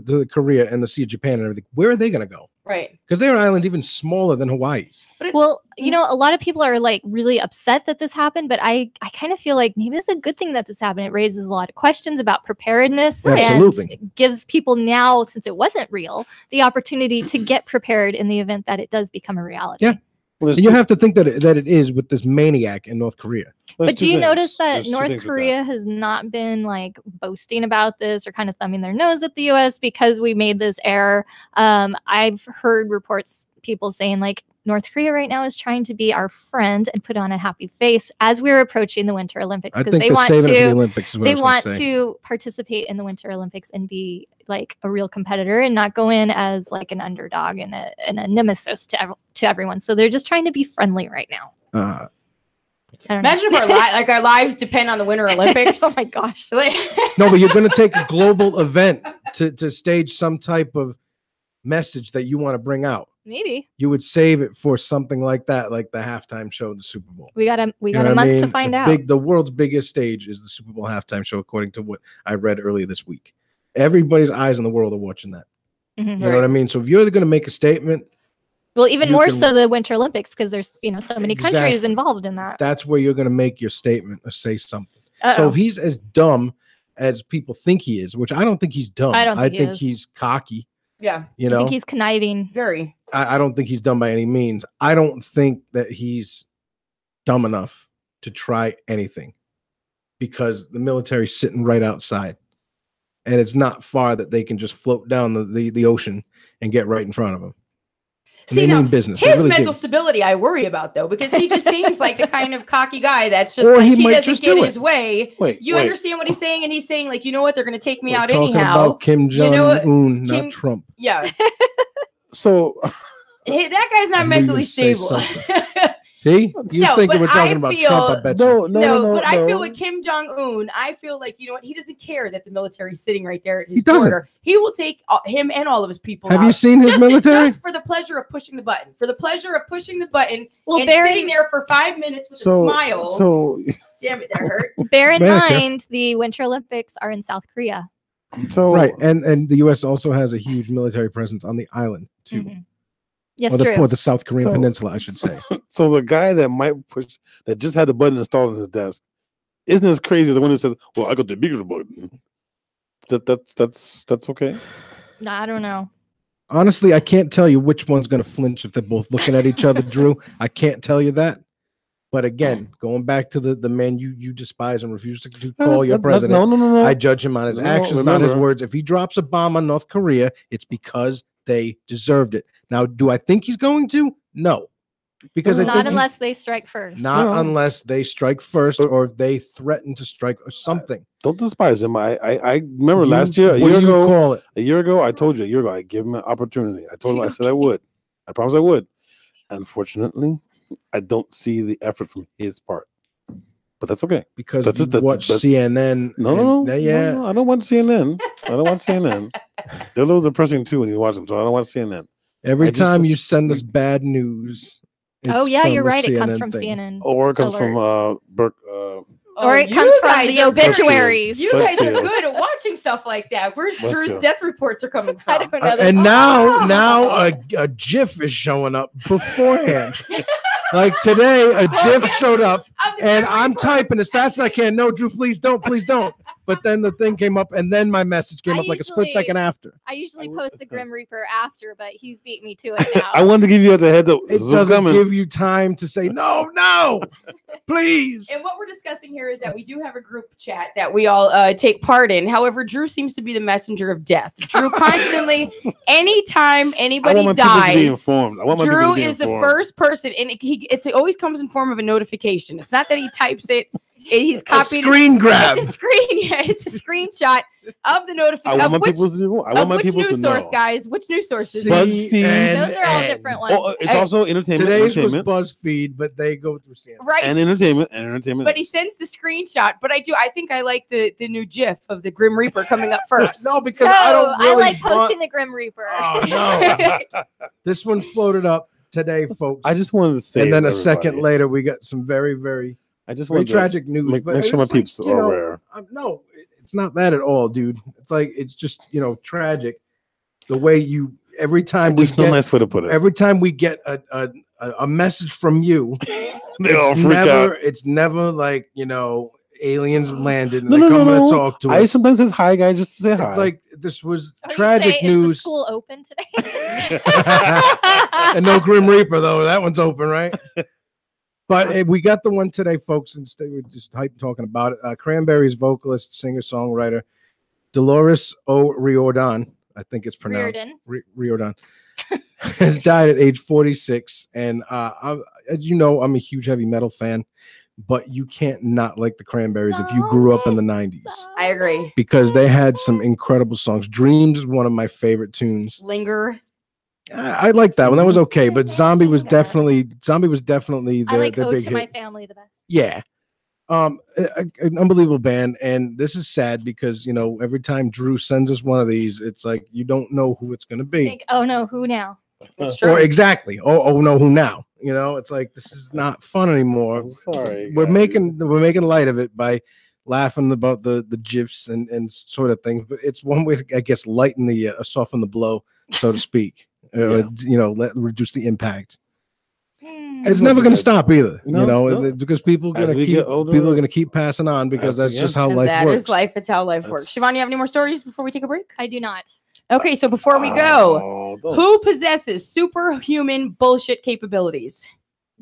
to Korea and the Sea of Japan and everything. Where are they going to go? Right. Because their island's even smaller than Hawaii's. Well, a lot of people are like really upset that this happened, but I kind of feel like maybe it's a good thing that this happened. It raises a lot of questions about preparedness Absolutely. and gives people now, since it wasn't real, the opportunity to get prepared in the event that it does become a reality. Yeah. Well, And you have to think that it is with this maniac in North Korea. But do you notice that North Korea has not been like boasting about this or kind of thumbing their nose at the US because we made this error? I've heard reports, people saying like North Korea right now is trying to be our friend and put on a happy face as we're approaching the Winter Olympics I because think they they're want saving it for the to. Olympics. Is what I They was gonna want say. to participate in the Winter Olympics and be like a real competitor and not go in as like an underdog and a nemesis to everyone. So they're just trying to be friendly right now. Uh, I don't know. Imagine if our lives depend on the Winter Olympics. Oh my gosh. no, but you're going to take a global event to stage some type of message that you want to bring out. Maybe You would save it for something like that, like the halftime show of the Super Bowl. we got a You we know got a what I month to mean? find The out. The world's biggest stage is the Super Bowl halftime show, according to what I read earlier this week. Everybody's eyes in the world are watching that. Mhm. You know what I mean? So if you're going to make a statement, Well, even you more can- so the Winter Olympics because there's so many countries Exactly. involved in that. that's where you're going to make your statement or say something. So Uh-oh. if he's as dumb as people think he is, which I don't think he's dumb. I don't think he is. he's cocky. Yeah. You I know, think he's conniving. Very. I don't think he's dumb by any means. I don't think that he's dumb enough to try anything because the military's sitting right outside. And it's not far that they can just float down the ocean and get right in front of him. And See, they now, mean business. They his really mental do. stability I worry about, though, because he just seems like the kind of cocky guy that's just Or like he he might doesn't just get do his it. way. Wait, You wait. understand what he's saying? And he's saying, like, you know what? They're going to take me We're out talking anyhow. about Kim You know what? Jong-un, Kim- not Trump. Yeah. So Hey, that guy's I not knew mentally you'd say stable. See? You No, thinking but we're talking I about feel- Trump, I bet you. no, but I feel no. with Kim Jong-un, I feel like, you know what? He doesn't care that the military's sitting right there at his He doesn't. border. He will take him and all of his people Have out. you seen his just, military? Just for the pleasure of pushing the button. For the pleasure of pushing the button Well, and bear sitting there for 5 minutes with a So smile. so Damn it, that hurt. Bear in America. mind the Winter Olympics are in South Korea. so Right. And the US also has a huge military presence on the island, too. Mhm. Yes, or, true. or the South Korean So- peninsula, I should say. So the guy that might push that just had the button installed on his desk isn't as crazy as the one who says, "Well, I got the bigger button." That's okay. No, I don't know. Honestly, I can't tell you which one's going to flinch if they're both looking at each other, Drew. I can't tell you that. But again, going back to the man you despise and refuse to call your president, No. I judge him on his No, actions, not his remember. words. If he drops a bomb on North Korea, it's because they deserved it. Now, do I think he's going to? No. Because I Not think unless they strike first. not No. unless they strike first or if they threaten to strike or something. Don't despise him. I remember You- last year, what do you call it? a year ago, I told you a year ago, I give him an opportunity. I told him, I said I would. I promised I would. Unfortunately, I don't see the effort from his part. But that's okay. Because That's you it, that's- watch that's- CNN. No, and- yeah. no, I don't want CNN. I don't want CNN. They're a little depressing too when you watch them, so I don't want CNN. Every I just- time you send us bad news. Oh it's yeah, from you're a right. It comes CNN from thing. CNN. Or it comes from Burke. Or it you comes from guys the are very- obituaries. You guys are Westfield. good at watching stuff like that. Where's Drew's Westfield. death reports are coming from? I don't know. And this. now a GIF is showing up beforehand. Like today, a GIF showed up, and I'm typing as fast as I can. No, Drew, please don't. But then the thing came up, and then my message came I up like a split usually- second after. I usually post the Grim Reaper after, but he's beat me to it now. I wanted to give you guys a heads up. It This was doesn't coming. give you time to say no, please. And what we're discussing here is that we do have a group chat that we all take part in. However, Drew seems to be the messenger of death. Drew constantly, anytime I anybody want my people to be dies, informed. I want my people Drew to be is the informed. first person, and it always comes in form of a notification. It's not that he types it. He's copied screen grab. It's a screen. Yeah, it's a screenshot of the notification. I want my people to source, know. guys? Which news sources? BuzzFeed. Those are all different ones. Oh, it's also entertainment. Today's was entertainment. BuzzFeed, but they go through CNN. Right. And entertainment. But he sends the screenshot. But I think I like the new GIF of the Grim Reaper coming up first. No, because I don't really I like posting the Grim Reaper. Oh, no. This one floated up today, folks. I just wanted to say, and then a everybody. second later, we got some very, very, I just very want tragic news. Make sure my it's like, peeps you are know, aware. No, it's not that at all, dude. It's like it's just tragic. The way you every time Just no nice way to put it. Every time we get a message from you, They all freak out. It's never like aliens landed and No, they no, come no, to no. talk to us. I sometimes says hi, guys, just to say hi. It's like this was Or you tragic say, news. Is the school open today? And no Grim Reaper though. That one's open, right? But we got the one today, folks. Instead, we're just hype talking about it. Cranberries vocalist, singer, songwriter Dolores O'Riordan, I think it's pronounced Riordan, has died at age 46. And as you know, I'm a huge heavy metal fan, but you can't not like the Cranberries if you grew up in the 90s. I agree. Because they had some incredible songs. Dreams is one of my favorite tunes. Linger. I like that one. That was okay, but Zombie was definitely the I like the Ode big to hit. My Family the best. Yeah. An unbelievable band, and this is sad because every time Drew sends us one of these, it's like you don't know who it's going to be. Think, oh no, who now? It's true. Or exactly. Oh no, who now? It's like this is not fun anymore. I'm sorry. We're making light of it by laughing about the gifs and sort of things, but it's one way to, I guess, lighten the soften the blow, so to speak. Reduce the impact. It's never going to stop either, because people are going to keep passing on because that's just how life that works. Is life. It's how life works. Siobhan, you have any more stories before we take a break? I do not. Okay, so before we go, who possesses superhuman bullshit capabilities?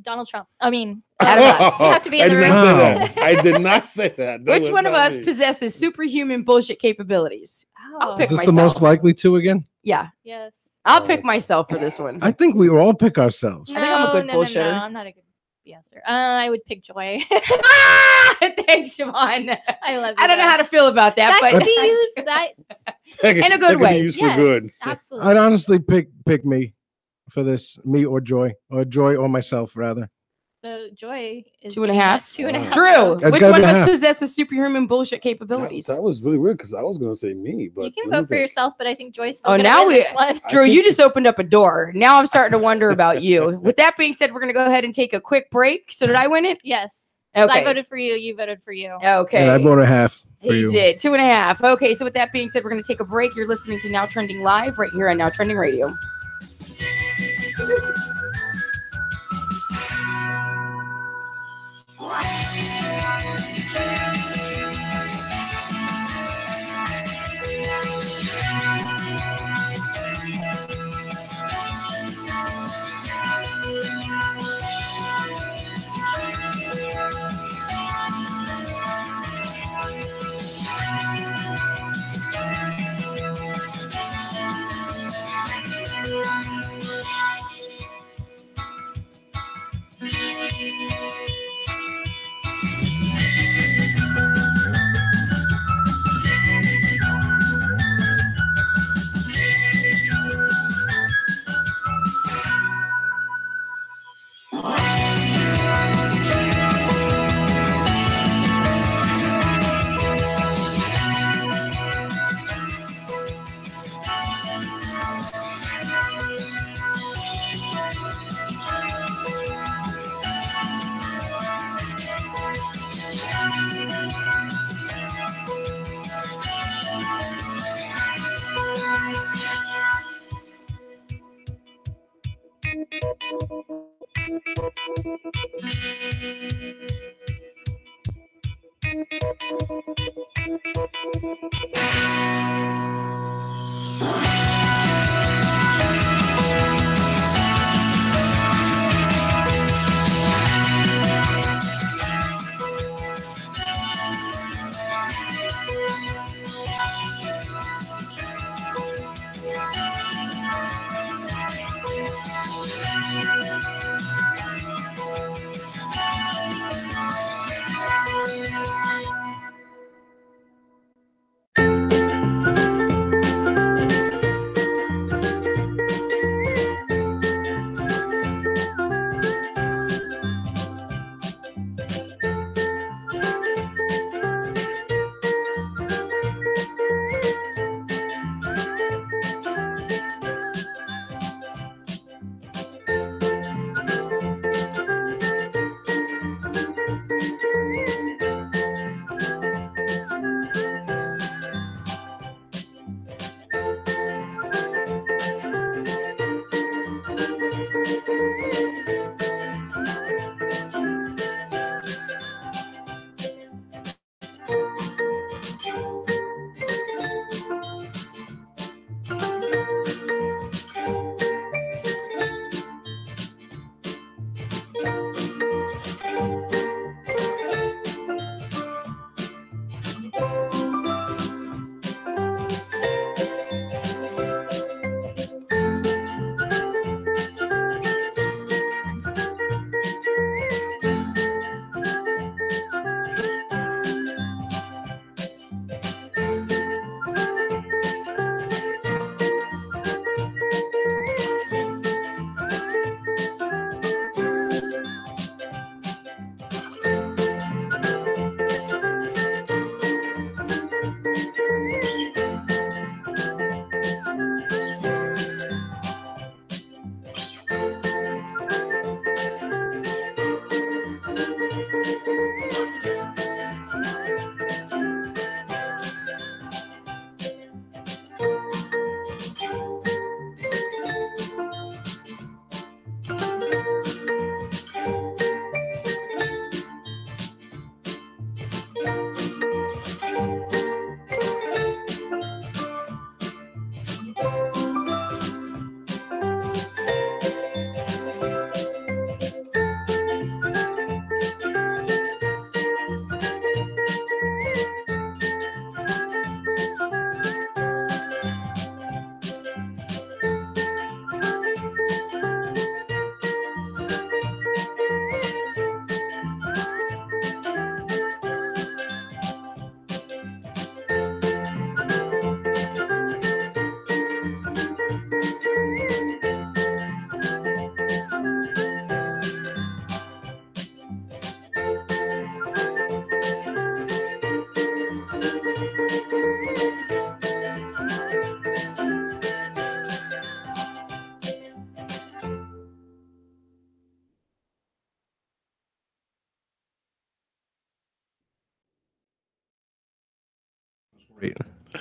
Donald Trump. I mean, out of us. You have to be in the room. I did not say that. Which one of us possesses superhuman bullshit capabilities? I'll pick Is this myself. the most likely to again? Yeah. Yes. I'll pick myself for this one. I think we will all pick ourselves. I think I'm a good bullshitter. No, I'm not a good BSer. I would pick Joy. Thanks, Siobhan. I love you. I don't know how to feel about that, That but could be used in a good way. Used for good. Absolutely. I'd honestly pick me for this, me or Joy or myself rather. So Joy is 2.5. 2.5. Drew, That's which gotta one be of us half. possesses superhuman bullshit capabilities? That was really weird because I was going to say me, but You can let me vote for think. yourself, but I think Joy's still Oh, gonna now win this one. Drew, you just opened up a door. Now I'm starting to wonder about you. With that being said, we're going to go ahead and take a quick break. So did I win it? Yes. 'Cause Okay. I voted for you. You voted for you. Okay. And I voted half for He you. did. 2.5. Okay, so with that being said, we're going to take a break. You're listening to Now Trending Live right here on Now Trending Radio.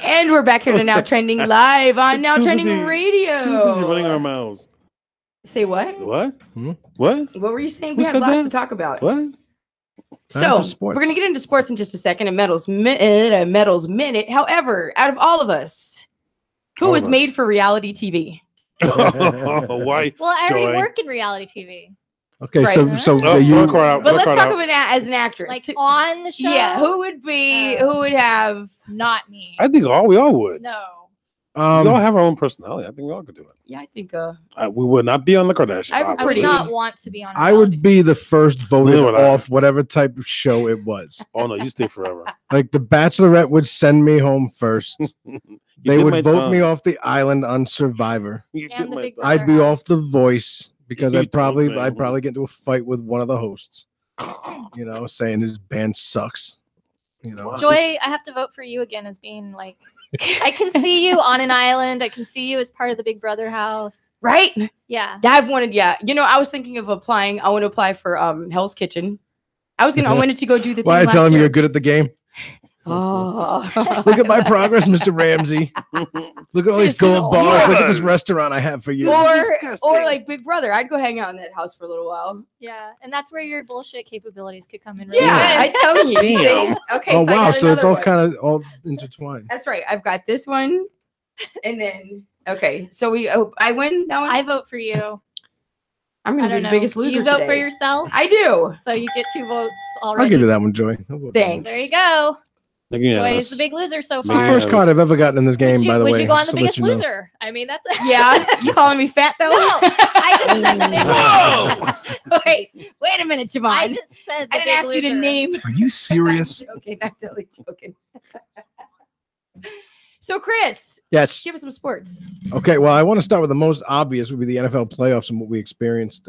And we're back here to Now Trending live on Now Too Trending busy- Radio. Too busy running our mouths. Say what? What? Hmm? What? What were you saying? Who We have said lots that? to talk about. What? Time So for sports. we're gonna get into sports in just a second. A medals minute. However, out of all of us, who All of was us. made for reality TV? Why? Well, I already Joy. work in reality TV. Okay, Right. so Oh, you throw a card out. But Throw a let's card talk out. of it as an actress. Like on the show? Yeah, who would be? Who would have? Not me. I think we all would. No. We all um have our own personality. I think we all could do it. Yeah, I think. We would not be on the Kardashians. I would I would obviously. not want to be on. I would be the first voted Neither would I. off whatever type of show it was. Oh no, you stay forever. Like the Bachelorette would send me home first. You They did would my vote me time. off the island on Survivor. You And did the my Big time. Brother I'd be house. off The Voice because You I'd probably don't say. get into a fight with one of the hosts. You know, saying his band sucks. You know, Joy, I have to vote for you again as being like, I can see you on an island. I can see you as part of the Big Brother house. Right? Yeah. I've wanted. Yeah, you know, I was thinking of applying. I want to apply for Hell's Kitchen. I wanted to go do the. why I thing tell last him year. you're good at the game. Oh, Look at my progress, Mr. Ramsey. Look at all these gold bars. Look at this restaurant I have for you. or like Big Brother. I'd go hang out in that house for a little while. Yeah. And that's where your bullshit capabilities could come in. Yeah, I'm telling you. Damn. See? Okay, Oh so I wow, got so it's another all one. kind of all intertwined. That's right. I've got this one, and then okay. So I win that one. I vote for you. I'm I gonna be don't the know. biggest loser. You vote for today. yourself. I do. So you get 2 votes already. I'll give you that one, Joy. I'll vote for you. Thanks. There you go. Yeah, Joy is the big loser so It's the far. first card I've ever gotten in this game, by the way. Would you go on the just to let biggest you know. loser? I mean, that's Yeah, you calling me fat though? No, I just said the big loser. Wait a minute, Siobhan. I just said the I didn't big ask you to loser. name. Are you serious? Okay, not totally joking. So, Chris, Yes. give us some sports. Okay, well, I want to start with the most obvious would be the NFL playoffs and what we experienced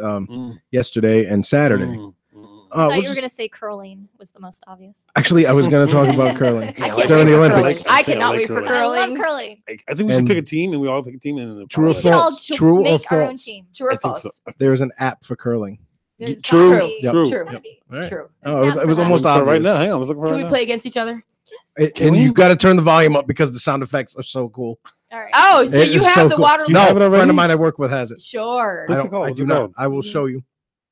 yesterday and Saturday. I thought we'll you were just- going to say curling was the most obvious. Actually, I was going to talk about curling Yeah, during the wait for Olympics. curling. I cannot wait for I curling. love curling. I think we should And- pick a team, and we all pick a team. And True or We should all false? True or make our own false? team. True or I think so. false? There's an app for curling. There's True. gotta be. Yep. True. True. Gotta be. All right. True. Oh, it was Snap almost for that. obvious. Right now, hang on. Let's look for Can right we now. play against each other? And you've got to turn the volume up because the sound effects are so cool. All right. Oh, so It you is have so the cool. water. You No, have it a friend already? of mine I work with has it. Sure. What's I it don't- called? I What's do it not. called? I will show you.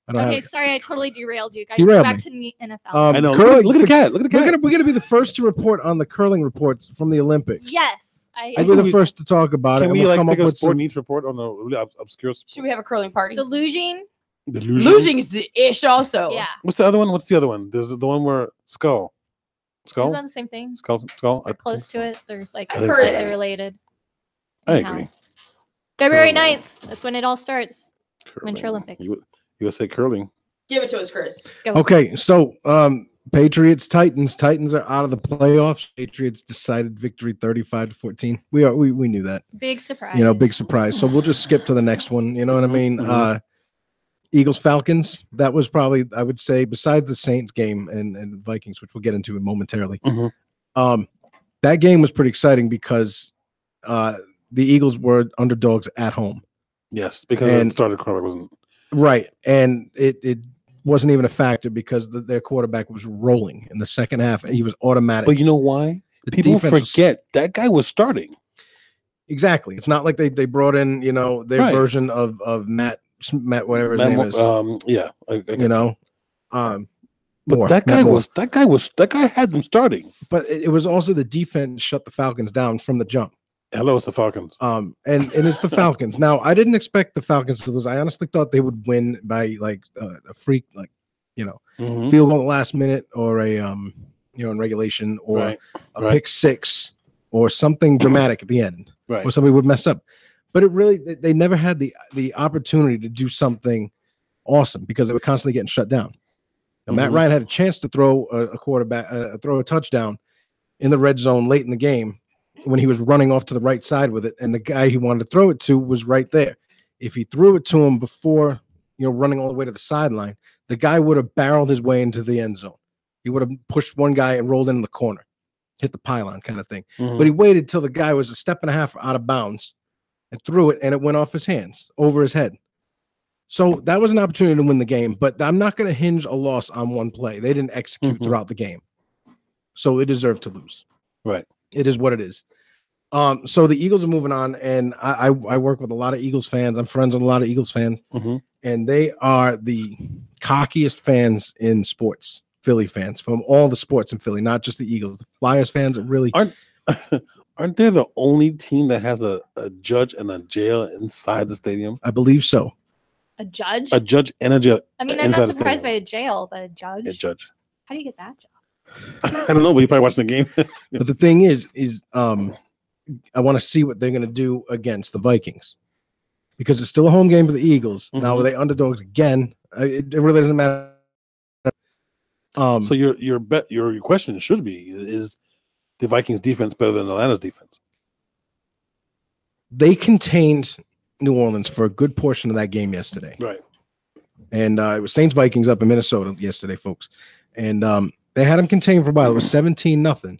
I don't Okay, have it. sorry, I totally derailed you guys. Derailed Go back me. to the NFL. I know. Curling- Look at the cat. Look at the cat. We're gonna be the first to report on the curling reports from the Olympics. Yes. I We'll be think the we- first to talk about it. Can And we we'll like come pick up a with sport some. needs report on a really obscure Should sport? we have a curling party? The luging. Delusion. Losing is ish also. Yeah. What's the other one? What's the other one? There's the one where skull. Isn't that the same thing? Skull. They're close to it. They're like I think so. slightly related. I Anyhow. agree. February Curling. 9th. That's when it all starts. Winter Curling. Olympics. USA curling. Give it to us, Chris. Go. Okay, so Patriots Titans. Titans are out of the playoffs. Patriots decided victory 35-14. We knew that. Big surprise. You know, big surprise. So we'll just skip to the next one. You know what I mean? Mhm. Eagles Falcons. That was probably, I would say, besides the Saints game and Vikings, which we'll get into momentarily. Mhm. That game was pretty exciting because the Eagles were underdogs at home. Yes, because And- the starter quarterback wasn't. Right. And it wasn't even a factor because their quarterback was rolling in the second half. He was automatic. But you know why? The People defense was- forget that guy was starting. Exactly. It's not like they brought in, you know, their Right. version of Matt, whatever his name is. Yeah. You know, but Moore, that Matt guy Moore. that guy had them starting. But it was also the defense shut the Falcons down from the jump. Hello, it's the Falcons. And it's the Falcons. Now, I didn't expect the Falcons to lose. I honestly thought they would win by like a freak, like, you know, Mhm. field goal at the last minute or a you know, in regulation or Right. a Right. pick six or something dramatic at the end. Right. Or somebody would mess up. But it really they never had the opportunity to do something awesome because they were constantly getting shut down. Now, Matt Mhm. Ryan had a chance to throw a quarterback, throw a touchdown in the red zone late in the game when he was running off to the right side with it, and the guy he wanted to throw it to was right there. If he threw it to him before, you know, running all the way to the sideline, the guy would have barreled his way into the end zone. He would have pushed one guy and rolled in the corner, hit the pylon kind of thing. Mhm. But he waited till the guy was a step and a half out of bounds and threw it, and it went off his hands over his head. So that was an opportunity to win the game, but I'm not going to hinge a loss on one play. They didn't execute Mhm. throughout the game. So they deserved to lose. Right. It is what it is. So the Eagles are moving on, and I work with a lot of Eagles fans. I'm friends with a lot of Eagles fans, and they are the cockiest fans in sports. Philly fans from all the sports in Philly, not just the Eagles. The Flyers fans are really aren't they the only team that has a judge and a jail inside the stadium? I believe so. A judge? A judge and a jail. I mean, I'm not surprised by a jail, but a judge. A judge. How do you get that job? I don't know, but you probably watching the game. But the thing is I want to see what they're going to do against the Vikings because it's still a home game for the Eagles. Now, are they underdogs again? It really doesn't matter. So your question should be: is the Vikings defense better than Atlanta's defense? They contained New Orleans for a good portion of that game yesterday, right? And it was Saints Vikings up in Minnesota yesterday, folks, and they had them contained for a while. It was 17-0,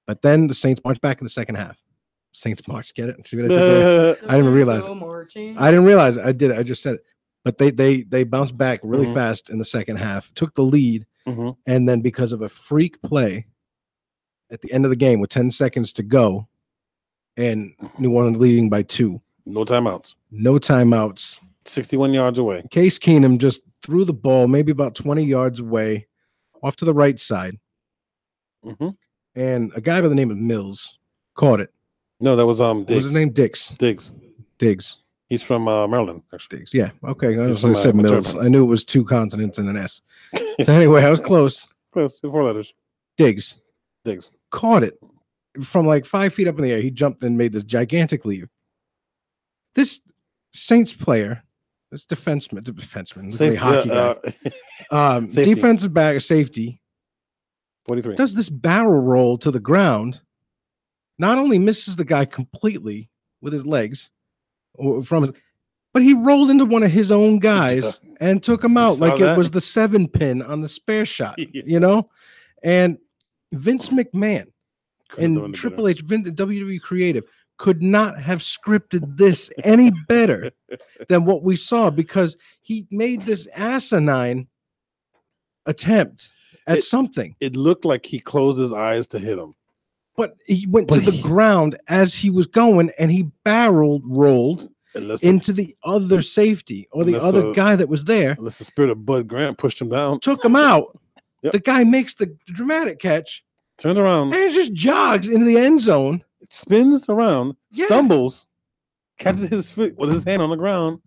but then the Saints marched back in the second half. Saints march, get it? See what I did there? I didn't realize. I didn't realize I did it. I just said it. But they bounced back really fast in the second half, took the lead, and then because of a freak play at the end of the game with 10 seconds to go, and New Orleans leading by 2. No timeouts. No timeouts. 61 yards away. Case Keenum just threw the ball maybe about 20 yards away, off to the right side. And a guy by the name of Mills caught it. No, that was Diggs. What was his name? Diggs. He's from Maryland, actually. Diggs. Yeah. Okay. I He's said Mills. I knew it was 2 consonants and an S. So anyway, I was close. Close. 4 letters. Diggs. Caught it from like 5 feet up in the air. He jumped and made this gigantic leap. This Saints player, this defenseman, Safety, hockey guy, defensive back, safety, 43, does this barrel roll to the ground. Not only misses the guy completely with his legs, but he rolled into one of his own guys and took him out like it was the 7-pin on the spare shot, And Vince McMahon and Triple H, WWE Creative, could not have scripted this any better than what we saw because he made this asinine attempt at something. It looked like he closed his eyes to hit him. But he went to the ground as he was going, and he rolled into the other safety or the other guy that was there. Unless the spirit of Bud Grant pushed him down. Took him out. Yep. The guy makes the dramatic catch. Turns around. And it just jogs into the end zone. It spins around, stumbles, catches his foot with his hand on the ground,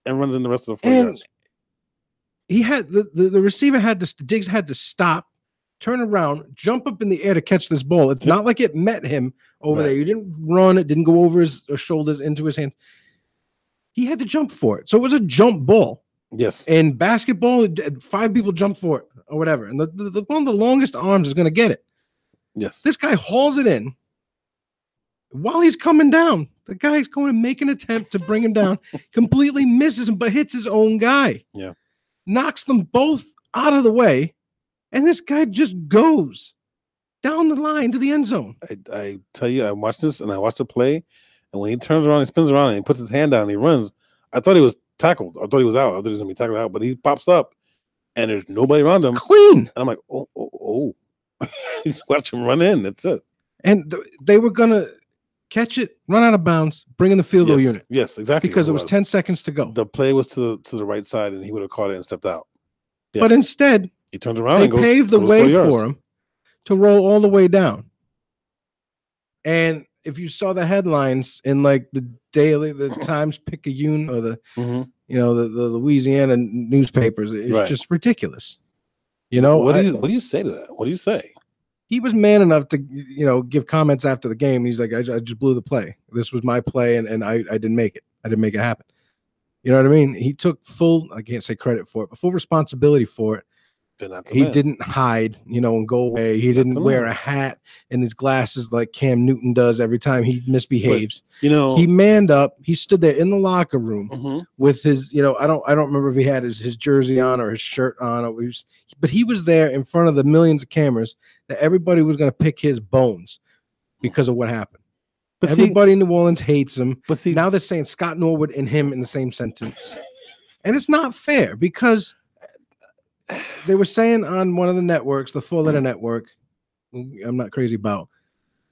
and runs in the rest of the 4 yards. He had the receiver Diggs had to stop, turn around, jump up in the air to catch this ball. It's not like it met him over there. You didn't run. It didn't go over his shoulders into his hands. He had to jump for it. So it was a jump ball. Yes. In basketball, 5 people jump for it or whatever. And the one of the longest arms is going to get it. Yes. This guy hauls it in. While he's coming down, the guy's going to make an attempt to bring him down, completely misses him, but hits his own guy. Yeah. Knocks them both out of the way. And this guy just goes down the line to the end zone. I tell you, I watched this and I watched the play. And when he turns around, he spins around and he puts his hand down and he runs. I thought he was tackled. I thought he was out. I thought he was going to be tackled out. But he pops up and there's nobody around him. Clean. And I'm like, oh. Just watch him run in. That's it. And they were going to catch it, run out of bounds, bring in the field goal unit. Yes, exactly. Because it was 10 seconds to go. The play was to the right side and he would have caught it and stepped out. Yeah. But instead, he turns around and paved the way for him to roll all the way down. And if you saw the headlines in like the Times Picayune or the the Louisiana newspapers, it's just ridiculous. What do you say to that? What do you say? He was man enough to give comments after the game. He's like, I just blew the play. This was my play, and I didn't make it. I didn't make it happen. You know what I mean? He took full, I can't say credit for it, but full responsibility for it. He didn't hide, and go away. He didn't wear a hat and his glasses like Cam Newton does every time he misbehaves. But, he manned up. He stood there in the locker room with his, I don't remember if he had his jersey on or his shirt on, but he was there in front of the millions of cameras that everybody was going to pick his bones because of what happened. But everybody in New Orleans hates him. But now they're saying Scott Norwood and him in the same sentence, and it's not fair because they were saying on one of the networks, the 4-letter network, I'm not crazy about,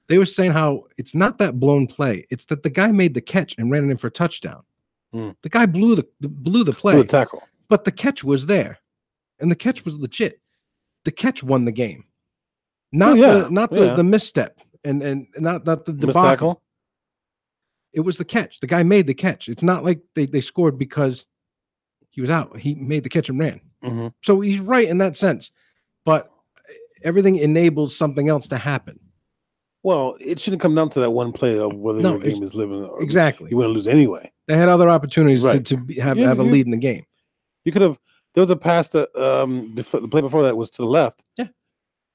They were saying how it's not that blown play. It's that the guy made the catch and ran it in for a touchdown. The guy blew the play. Blew the tackle. But the catch was there. And the catch was legit. The catch won the game. Not the misstep and not the debacle. Tackle? It was the catch. The guy made the catch. It's not like they scored because he was out. He made the catch and ran. So he's right in that sense. But everything enables something else to happen. Well, it shouldn't come down to that one play of whether your game is living or exactly. You want to lose anyway. They had other opportunities to have a lead in the game. You could have. There was a pass that the play before that was to the left. Yeah,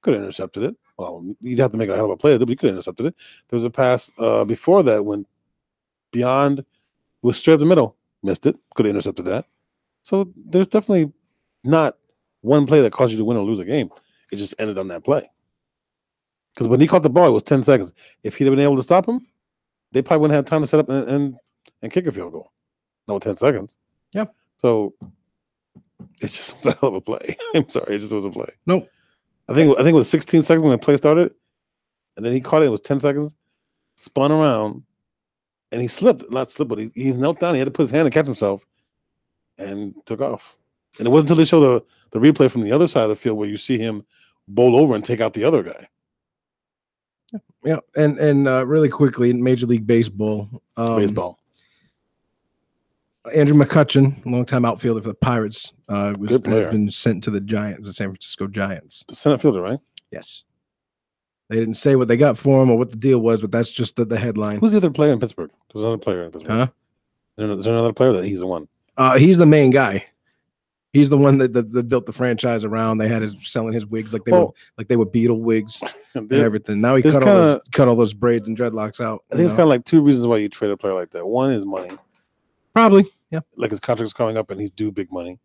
could have intercepted it. Well, you'd have to make a hell of a play, but you could have intercepted it. There was a pass before that when beyond was straight up the middle, missed it. Could have intercepted that. So there's definitely not one play that caused you to win or lose a game. It just ended on that play. Because when he caught the ball, it was 10 seconds. If he'd have been able to stop him, they probably wouldn't have time to set up and kick a field goal. No, 10 seconds. Yep. So it's just a hell of a play. I'm sorry, it just was a play. Nope. I think it was 16 seconds when the play started, and then he caught it. It was 10 seconds, spun around, and he slipped. Not slipped, but he knelt down. He had to put his hand to catch himself, and took off. And it wasn't until they show the replay from the other side of the field where you see him bowl over and take out the other guy. Yeah, and really quickly in Major League Baseball. Andrew McCutchen, longtime outfielder for the Pirates, has been sent to the San Francisco Giants. The center fielder, right? Yes. They didn't say what they got for him or what the deal was, but that's just the headline. Who's the other player in Pittsburgh? There's another player in Pittsburgh. Huh? Is there another player that he's the one? He's the main guy. He's the one that built the franchise around. They had selling his wigs like they were Beatle wigs and everything. Now he cut all those braids and dreadlocks out. I think it's kind of like two reasons why you trade a player like that. One is money. Probably, yeah. Like his contract's coming up and he's due big money.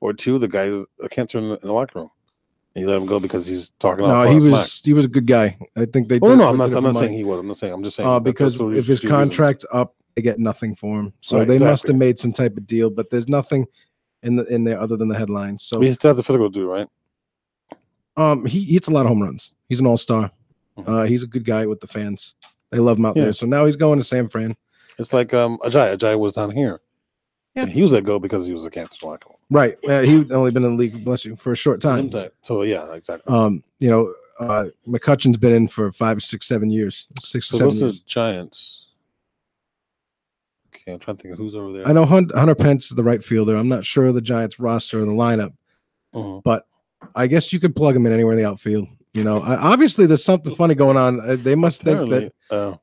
Or two, the guy's a cancer in the locker room. And you let him go because he's talking about he was a good guy. I think they I'm not saying he was. I'm just saying because if his contract's up, they get nothing for him. So they must have made some type of deal, but there's nothing in there other than the headlines. So he still has the physical to do, right? He hits a lot of home runs. He's an all-star. He's a good guy with the fans. They love him out there. So now he's going to San Fran. It's like Ajay was down here. Yeah. And he was let go because he was a cancer locker. Right. He'd only been in the league, bless you, for a short time. So yeah, exactly. McCutchen's been in for 5, 6, 7 years. 6 or 7 years. Those are Giants. Okay, I'm trying to think of who's over there. I know Hunter Pence is the right fielder. I'm not sure of the Giants roster or the lineup, but I guess you could plug him in anywhere in the outfield. Obviously there's something funny going on. They must think that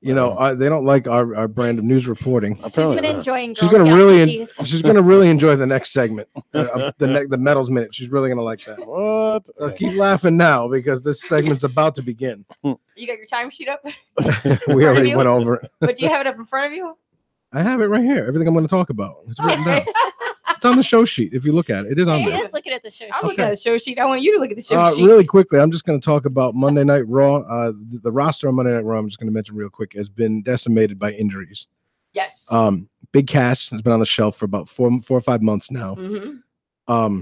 they don't like our brand of news reporting. She's been enjoying. She's gonna really enjoy the next segment, the Metals Minute. She's really gonna like that. What? Keep laughing now because this segment's about to begin. You got your timesheet up? We already went over it. But do you have it up in front of you? I have it right here. Everything I'm going to talk about. It's written down. It's on the show sheet. If you look at it, it is on there. She is looking at the show sheet. I'm looking at the show sheet. I want you to look at the show sheet. Really quickly, I'm just going to talk about Monday Night Raw. The roster on Monday Night Raw, I'm just going to mention real quick, has been decimated by injuries. Yes. Big Cass has been on the shelf for about 4 or 5 months now. Mm-hmm.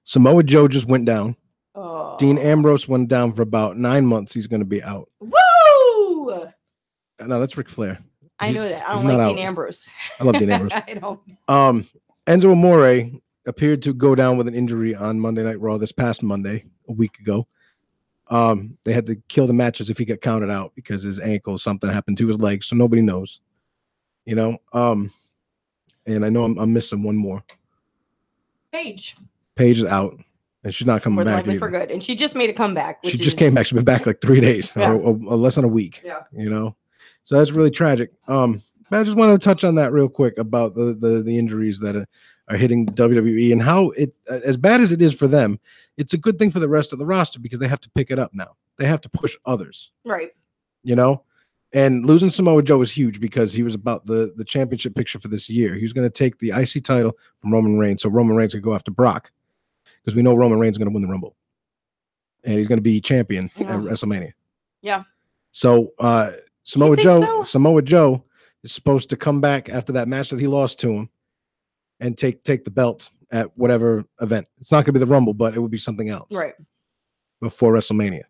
Samoa Joe just went down. Oh. Dean Ambrose went down for about 9 months. He's going to be out. Woo! No, that's Ric Flair. I know that. I don't like Dean Ambrose. I love Dean Ambrose. I don't. Enzo Amore appeared to go down with an injury on Monday Night Raw this past Monday, a week ago. They had to kill the matches if he got counted out because his ankle, something happened to his leg, so nobody knows. And I know I'm missing one more. Paige is out, and she's not coming more back. Likely for good, and she just made a comeback. She just came back. She's been back like 3 days, or less than a week. Yeah. So that's really tragic. But I just wanted to touch on that real quick about the injuries that are hitting WWE and how it, as bad as it is for them, it's a good thing for the rest of the roster because they have to pick it up now. They have to push others. Right. And losing Samoa Joe was huge because he was about the championship picture for this year. He was going to take the IC title from Roman Reigns, so Roman Reigns could go after Brock because we know Roman Reigns is going to win the Rumble. And he's going to be champion at WrestleMania. Yeah. So Samoa Joe is supposed to come back after that match that he lost to him and take the belt at whatever event. It's not going to be the Rumble, but it would be something else. Right. Before WrestleMania.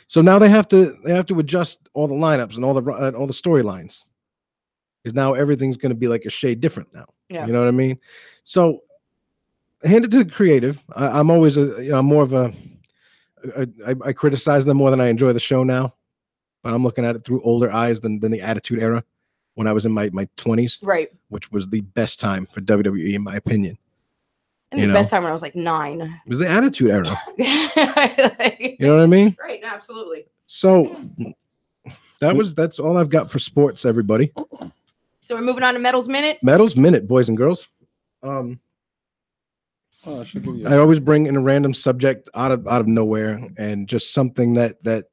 So now they have to adjust all the lineups and all the storylines, because now everything's going to be like a shade different now. Yeah. You know what I mean? So hand it to the creative. I'm always I'm more of I criticize them more than I enjoy the show now, but I'm looking at it through older eyes than the Attitude Era when I was in my 20s, right? Which was the best time for WWE in my opinion. And the best time when I was like 9. It was the Attitude Era. You know what I mean? Right. Absolutely. So that's all I've got for sports, everybody. So we're moving on to Medals Minute. Medals Minute, boys and girls. I always bring in a random subject out of nowhere, and just something that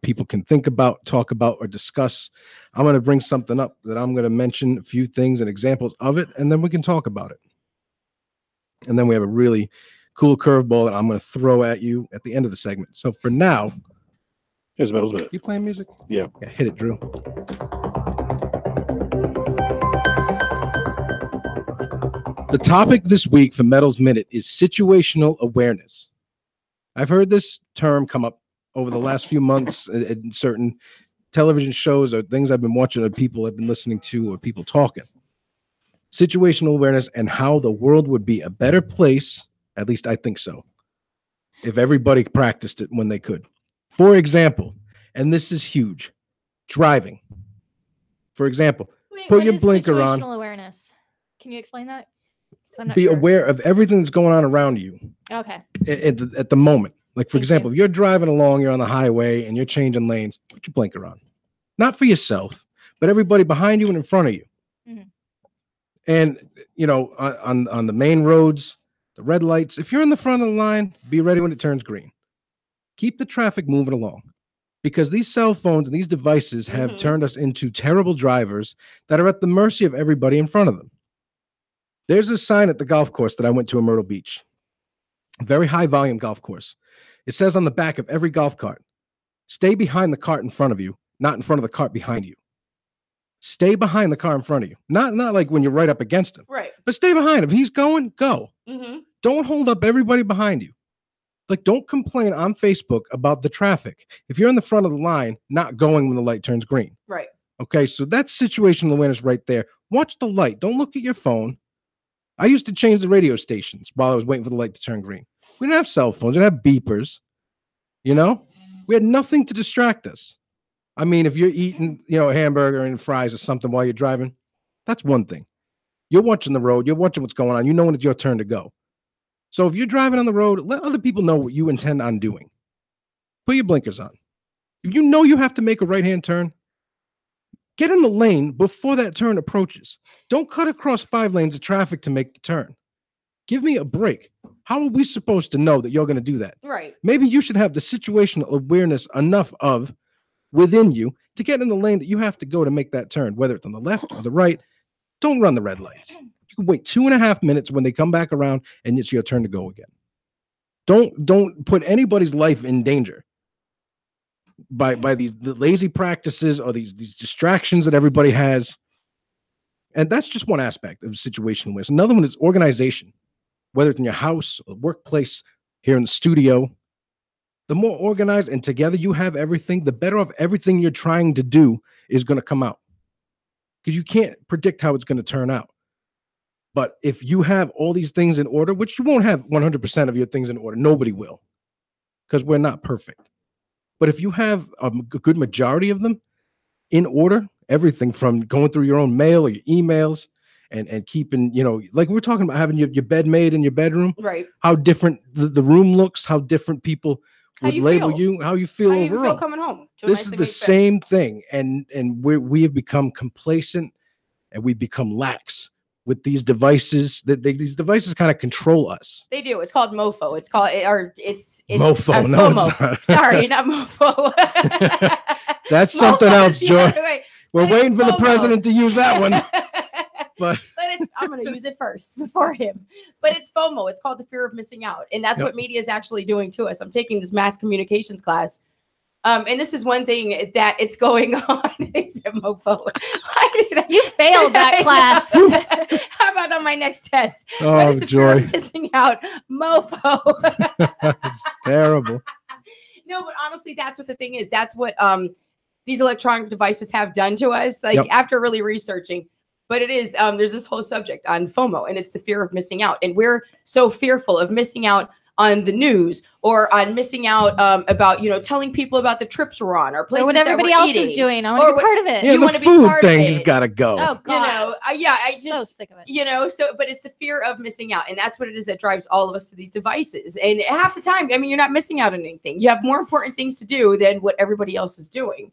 people can think about, talk about, or discuss. I'm going to bring something up that I'm going to mention a few things and examples of it, and then we can talk about it. And then we have a really cool curveball that I'm going to throw at you at the end of the segment. So for now, here's Medals Minute. You playing music? Yeah. Hit it, Drew. The topic this week for Medals Minute is situational awareness. I've heard this term come up over the last few months in certain television shows or things I've been watching, or people I've been listening to, or people talking. Situational awareness and how the world would be a better place, at least I think so, if everybody practiced it when they could. For example, and this is huge, driving. For example, put your blinker on. Situational awareness. Can you explain that? I'm not Be sure. aware of everything that's going on around you. Okay. At the moment. Like, for example, if you're driving along, you're on the highway and you're changing lanes, put your blinker on. Not for yourself, but everybody behind you and in front of you. Mm-hmm. And, on the main roads, the red lights, if you're in the front of the line, be ready when it turns green. Keep the traffic moving along, because these cell phones and these devices have turned us into terrible drivers that are at the mercy of everybody in front of them. There's a sign at the golf course that I went to in Myrtle Beach, a very high volume golf course. It says on the back of every golf cart, stay behind the cart in front of you, not in front of the cart behind you. Stay behind the car in front of you. Not like when you're right up against him. Right. But stay behind him. He's going, go. Mm-hmm. Don't hold up everybody behind you. Like, don't complain on Facebook about the traffic if you're in the front of the line, not going when the light turns green. Right. Okay, so that's situational awareness right there. Watch the light. Don't look at your phone. I used to change the radio stations while I was waiting for the light to turn green. We didn't have cell phones. We didn't have beepers. We had nothing to distract us. I mean, if you're eating, a hamburger and fries or something while you're driving, that's one thing. You're watching the road. You're watching what's going on. You know when it's your turn to go. So if you're driving on the road, let other people know what you intend on doing. Put your blinkers on. If you know you have to make a right-hand turn, get in the lane before that turn approaches. Don't cut across 5 lanes of traffic to make the turn. Give me a break. How are we supposed to know that you're going to do that? Right. Maybe you should have the situational awareness enough of within you to get in the lane that you have to go to make that turn, whether it's on the left or the right. Don't run the red lights. You can wait 2.5 minutes when they come back around and it's your turn to go again. Don't put anybody's life in danger by the lazy practices or these distractions that everybody has. And that's just one aspect of situational awareness. Another one is organization, whether it's in your house or workplace, here in the studio. The more organized and together you have everything, the better off everything you're trying to do is going to come out. Because you can't predict how it's going to turn out. But if you have all these things in order, which you won't have 100% of your things in order, nobody will, because we're not perfect. But if you have a good majority of them in order, everything from going through your own mail or your emails and keeping, like we're talking about having your bed made in your bedroom, right? How different the room looks, how different people would label you, how you feel overall. You feel coming home. This is the same thing, and we have become complacent and we become lax with these devices. These devices kind of control us. They do. It's called MoFo. It's MoFo. No, FOMO. it's not. Sorry, not MoFo. That's something else, Joy. We're waiting for the president to use that one. But I'm going to use it first before him. But it's FOMO. It's called the fear of missing out. And that's what media is actually doing to us. I'm taking this mass communications class. And this is one thing that it's going on. It's a MoFo. You failed that class. How about on my next test? Oh, what is the Joy. fear of missing out? MoFo. It's terrible. No, but honestly, that's what the thing is. That's what these electronic devices have done to us. Like Yep. after really researching, but it is there's this whole subject on FOMO, and it's the fear of missing out, and we're so fearful of missing out on the news or on missing out about telling people about the trips we're on or places Or what that everybody we're else eating, is doing. I or want to be what- part of it. Yeah, You the wanna be food part of thing has it. got to go. Oh God. I just so sick of it. but it's the fear of missing out, and that's what it is that drives all of us to these devices. And half the time, I mean, you're not missing out on anything. You have more important things to do than what everybody else is doing.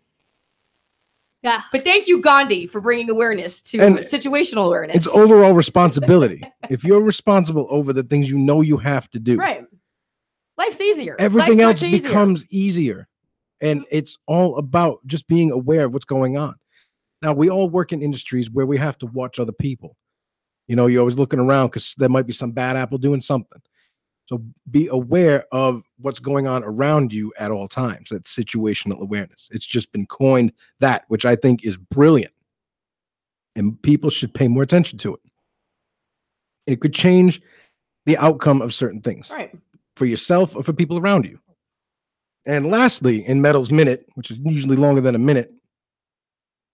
Yeah. But thank you, Gandhi, for bringing awareness to And situational awareness. It's overall responsibility. If you're responsible over the things you have to do, right. Life's easier. everything Life's else much easier. becomes easier. And it's all about just being aware of what's going on. Now, we all work in industries where we have to watch other people. You're always looking around because there might be some bad apple doing something. So be aware of what's going on around you at all times. That's situational awareness. It's just been coined that, which I think is brilliant. And people should pay more attention to it. It could change the outcome of certain things. Right. For yourself or for people around you. And lastly, in Metal's Minute, which is usually longer than a minute,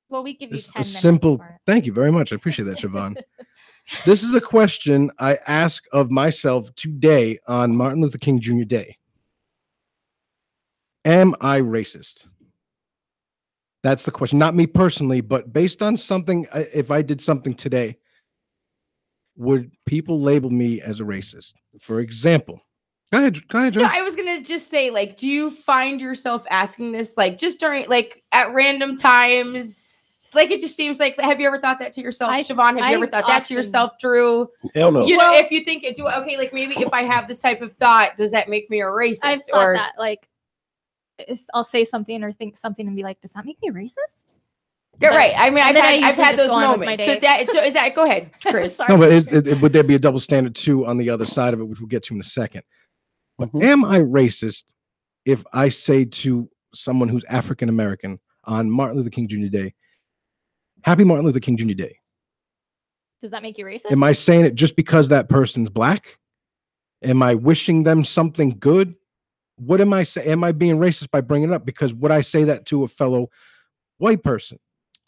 Well, we give you this 10 a minutes. simple, for it. thank you very much. I appreciate that, Siobhan. This is a question I ask of myself today on Martin Luther King Jr. Day. Am I racist? That's the question. Not me personally, but based on something, if I did something today, would people label me as a racist? For example, go ahead, Joe. No, I was gonna just say, like, do you find yourself asking this, like, just during, like, at random times? Like, it just seems like, have you ever thought that to yourself, Siobhan? Have you ever thought that to yourself, Drew? Hell no. If you think it, like, maybe if I have this type of thought, does that make me a racist? I've thought that, like, I'll say something or think something and be like, does that make me racist? Yeah, right. I mean, And I've then I had usually just those go on with my moments. So day. is that? Go ahead, Chris. Sorry. No, but would there be a double standard too on the other side of it, which we'll get to in a second? But am I racist if I say to someone who's African American on Martin Luther King Jr. Day, Happy Martin Luther King Jr. Day? Does that make you racist? Am I saying it just because that person's black? Am I wishing them something good? What am I saying? Am I being racist by bringing it up? Because would I say that to a fellow white person?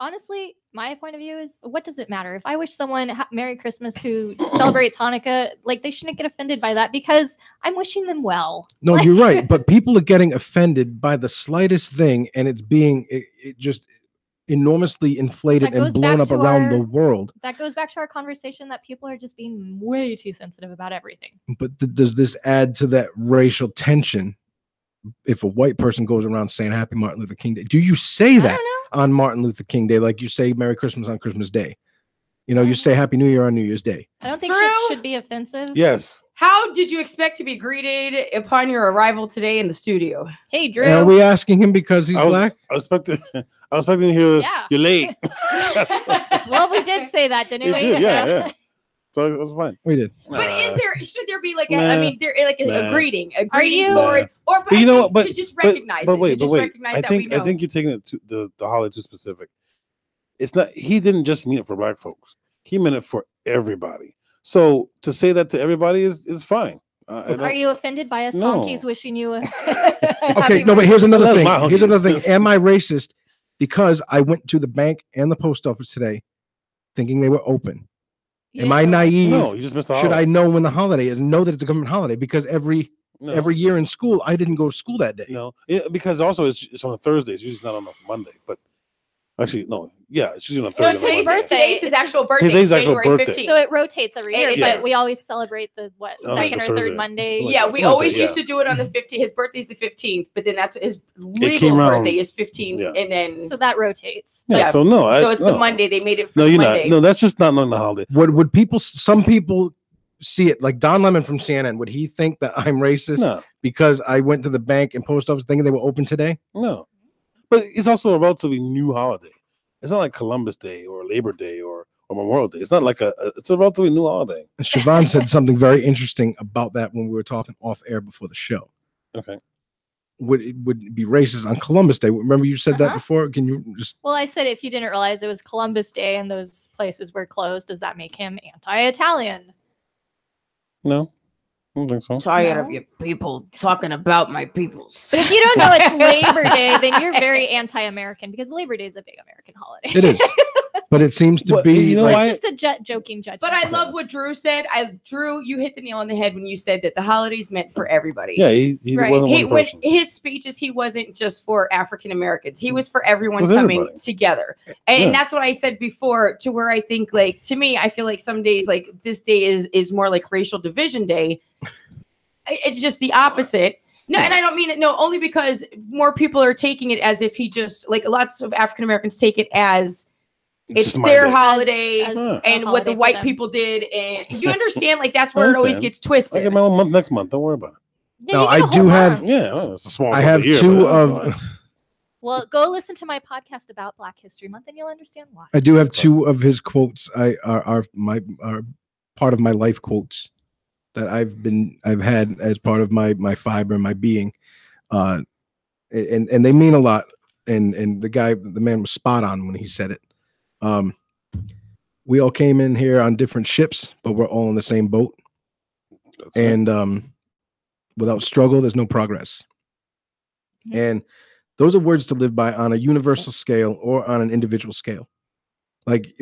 Honestly, my point of view is, what does it matter? If I wish someone Merry Christmas who celebrates Hanukkah, like, they shouldn't get offended by that because I'm wishing them well. No, you're right. But people are getting offended by the slightest thing, and it's being it just enormously inflated That and goes blown back up to around our- the world. That goes back to our conversation that people are just being way too sensitive about everything. But does this add to that racial tension? If a white person goes around saying Happy Martin Luther King Day, do you say that on Martin Luther King Day like you say Merry Christmas on Christmas Day? You say Happy New Year on New Year's Day. I don't think Drew? shit should be offensive. Yes. How did you expect to be greeted upon your arrival today in the studio? Hey, Drew. Are we asking him because he's I was, black? I was expecting to hear this. Yeah. You're late. Well, we did say that, didn't You we? did, yeah. So it was fine. We did. But should there be like a, Nah, I mean, there like a nah. greeting Are for you- it, or But you know what? But to just recognize but it. wait, to but just wait. recognize I that we think know. I think you're taking it to the holiday too specific. It's not. He didn't just mean it for black folks. He meant it for everybody. So to say that to everybody is fine. Are you offended by us No. honkies wishing you a Okay, no, but here's another That's thing. my Here's hunkies. another thing. Am I racist because I went to the bank and the post office today thinking they were open? Am I naive? No, you just missed the Should I holiday. know when the holiday is? Know that it's a government holiday because every No. year in school I didn't go to school that day. No, because also it's on a Thursday. It's usually not on a Monday. But actually, no, yeah, it's usually on a No, Thursday. today's, not Monday. today's his actual birthday. Today's It's actual January birthday. 15th. So it rotates every year, Yes. but we always celebrate the Oh, second the or Thursday. third Monday. Like Yeah, that. we Something always like that, used yeah. to do it on the 15th. His birthday's the 15th, but then that's his came legal around- birthday is 15th, yeah. and then So that rotates. Yeah, Yeah. so no, so it's no. the Monday. They made it for No, the you're Monday. not. No, that's just not knowing the holiday. Would people? Some people see it like Don Lemon from CNN. Would he think that I'm racist No, because I went to the bank and post office thinking they were open today? no. But it's also a relatively new holiday. It's not like Columbus Day or Labor Day or Memorial Day. It's not like it's a relatively new holiday. And Siobhan said something very interesting about that when we were talking off air before the show. Okay. Would it be racist on Columbus Day? Remember you said that Uh-huh. before? Can you just Well, I said if you didn't realize it was Columbus Day and those places were closed, does that make him anti-Italian? No. don't think so. Tired of you people talking about my peoples. But if you don't know it's Labor Day, then you're very anti-American because Labor Day is a big American holiday. It is, but it seems to be. You know like, why? It's just a joking judgment. But I love what Drew said. Drew, you hit the nail on the head when you said that the holiday's meant for everybody. Yeah, he Right. wasn't He, one when person. his speeches, he wasn't just for African Americans. He was for everyone It was coming everybody. together. And that's what I said before, to where I think, like, to me, I feel like some days, like, this day is more like racial division day. It's just the opposite. No, and I don't mean it. No, only because more people are taking it as if he just, like, lots of African Americans take it as it's just my their day. holiday As a and what holiday the for white them. people did. And you understand, like, that's where it always understand. gets I twisted. get my own month next month. Don't worry about it. Yeah, No, you get I a whole do have- month. Yeah, well, it's a small. I have year, two but, of. Well, go listen to my podcast about Black History Month, and you'll understand why. I do have two of his quotes. Are part of my life quotes that I've had as part of my fiber, my being, and they mean a lot. And the man was spot on when he said it. We all came in here on different ships, but we're all in the same boat. That's it. And without struggle, there's no progress. Mhm. And those are words to live by on a universal scale or on an individual scale. Like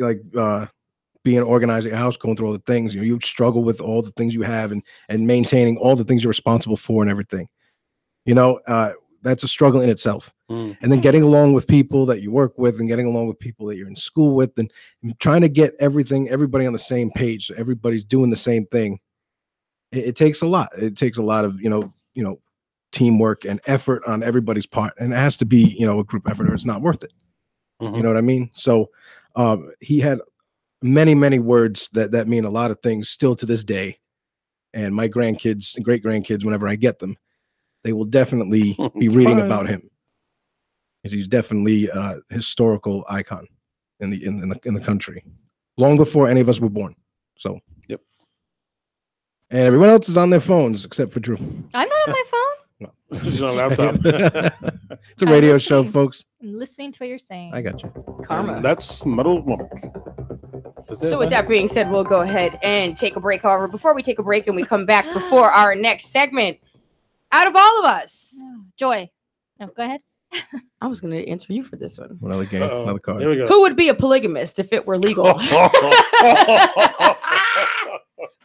being organizing a house, going through all the things, you struggle with all the things you have and maintaining all the things you're responsible for and everything. That's a struggle in itself. Mm. And then getting along with people that you work with and getting along with people that you're in school with and trying to get everybody on the same page. So everybody's doing the same thing. It takes a lot. It takes a lot of, teamwork and effort on everybody's part. And it has to be, a group effort or it's not worth it. Mhm. You know what I mean? So he had many, many words that mean a lot of things still to this day. And my grandkids and great grandkids, whenever I get them, they will definitely be reading about him. Because he's definitely a historical icon in the country. Long before any of us were born. So Yep. And everyone else is on their phones except for Drew. I'm not on my phone. No. She's on a laptop. It's a radio show, listening. folks. I'm listening to what you're saying. I got you. Karma. And that's Metal Woman. So with that being said, we'll go ahead and take a break. However, before we take a break and we come back before our next segment, out of all of us, Joy. No, go ahead. I was going to answer you for this one. Another game, Uh-oh. another card. Here we go. Who would be a polygamist if it were legal?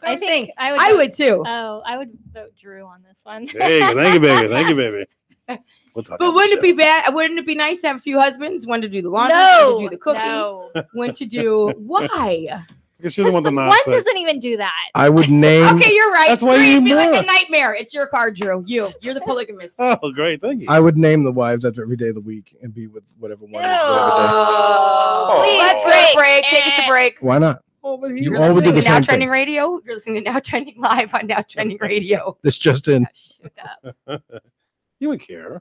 I think I would too. Oh, I would vote Drew on this one. There you go. Thank you, baby. Thank you, baby. We'll talk But about wouldn't it be yourself. bad? Wouldn't it be nice to have a few husbands? One to do the laundry, No, one to do the cooking, no. one to do why? Because she doesn't want the One nonsense. doesn't even do that. I would name. Okay, you're right. That's why Drew, you it'd be like more. a nightmare. It's your card, Drew. You're the polygamist. Oh, great. Thank you. I would name the wives after every day of the week and be with whatever one. is whatever day. Oh, Please let's go to break. Take us to break. Why not? Oh, but You You're all would do listening the to Now same Trending thing. Radio. You're listening to Now Trending Live on Now Trending Radio. This just in. Shook up. You would care.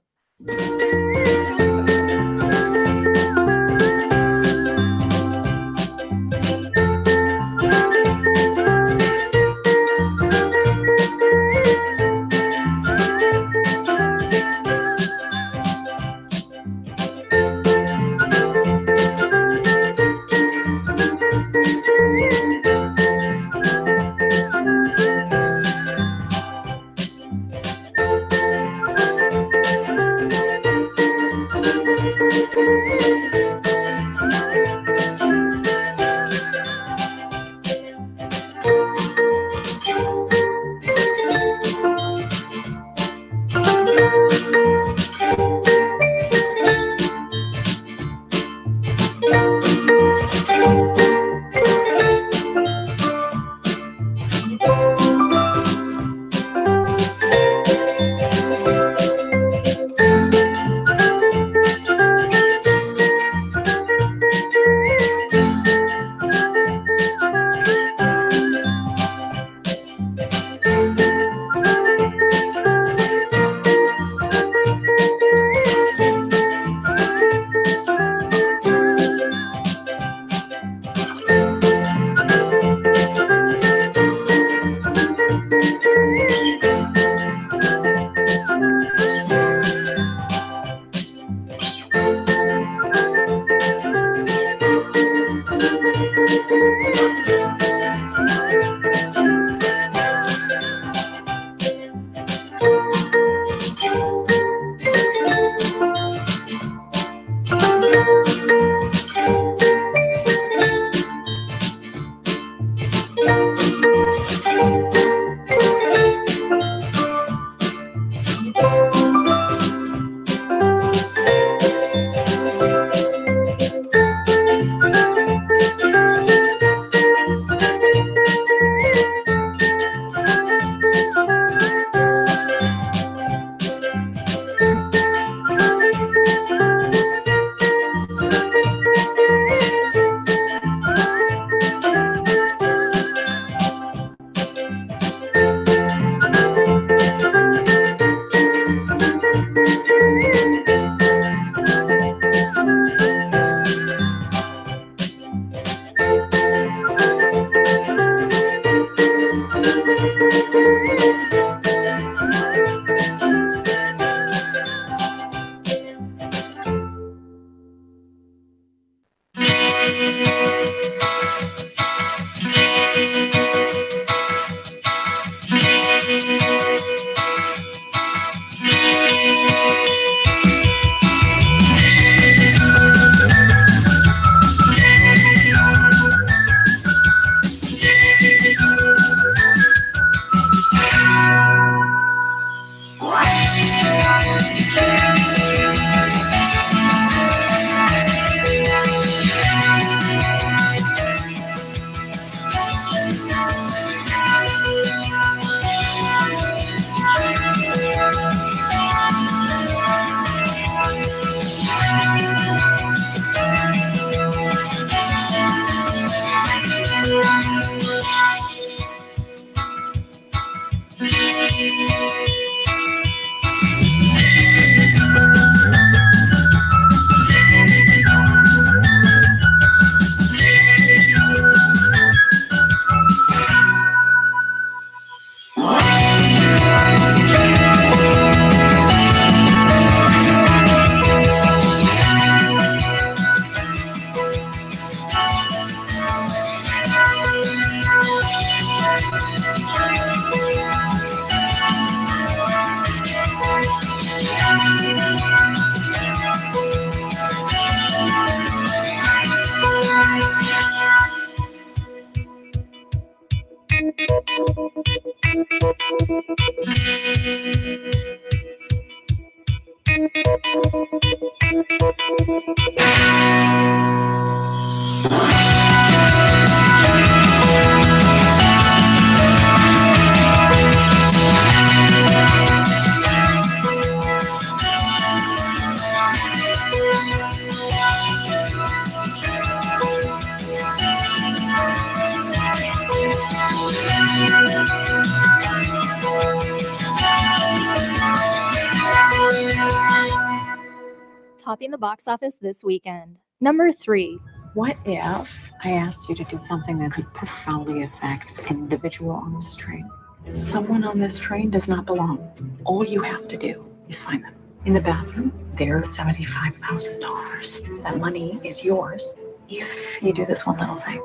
Topping the box office this weekend. Number 3. What if I asked you to do something that could profoundly affect an individual on this train? Someone on this train does not belong. All you have to do is find them. In the bathroom, there's $75,000. That money is yours if you do this one little thing.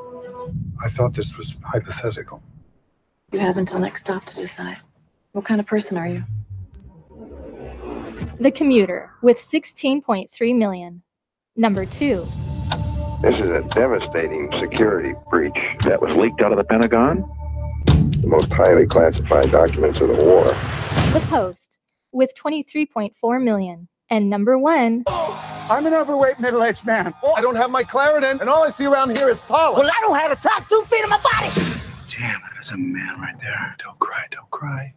I thought this was hypothetical. You have until next stop to decide. What kind of person are you? The Commuter with 16.3 million. Number 2. This is a devastating security breach that was leaked out of the Pentagon. The most highly classified documents of the war. The Post with 23.4 million. And number 1. I'm an overweight middle-aged man. I don't have my Claritin, and all I see around here is pollen. Well, I don't have the top 2 feet of my body. Damn, there's a man right there. Don't cry, don't cry.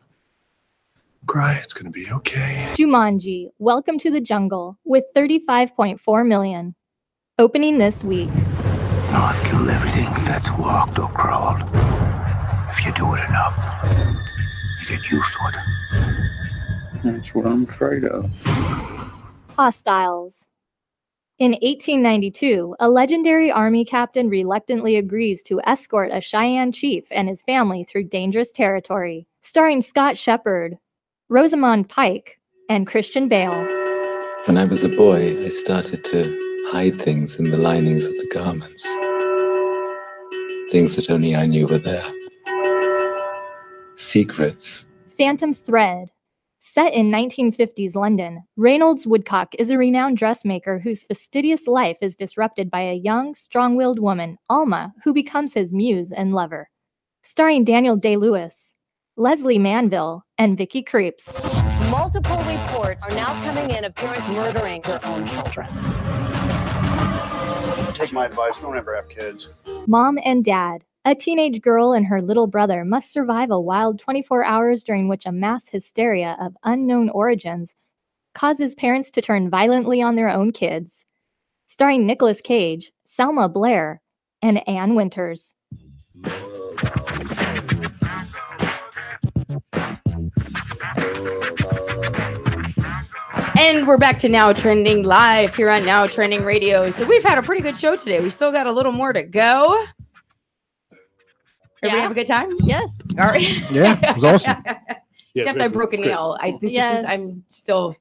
Cry, it's gonna be okay. Jumanji, Welcome to the Jungle with 35.4 million. Opening this week. No, I've killed everything that's walked or crawled. If you do it enough, you get used to it. That's what I'm afraid of. Hostiles. In 1892, a legendary army captain reluctantly agrees to escort a Cheyenne chief and his family through dangerous territory. Starring Scott Shepherd, Rosamund Pike, and Christian Bale. When I was a boy, I started to hide things in the linings of the garments. Things that only I knew were there. Secrets. Phantom Thread. Set in 1950s London, Reynolds Woodcock is a renowned dressmaker whose fastidious life is disrupted by a young, strong-willed woman, Alma, who becomes his muse and lover. Starring Daniel Day-Lewis, Leslie Manville, and Vicky Creeps. Multiple reports are now coming in of parents murdering their own children. Take my advice, don't ever have kids. Mom and Dad. A teenage girl and her little brother must survive a wild 24 hours during which a mass hysteria of unknown origins causes parents to turn violently on their own kids. Starring Nicolas Cage, Selma Blair, and Ann Winters. And we're back to Now Trending live here on Now Trending Radio. So we've had a pretty good show today. We still got a little more to go. Everybody have a good time? Yes. All right. Yeah, it was awesome. Except I broke a nail. I think Yes. I'm still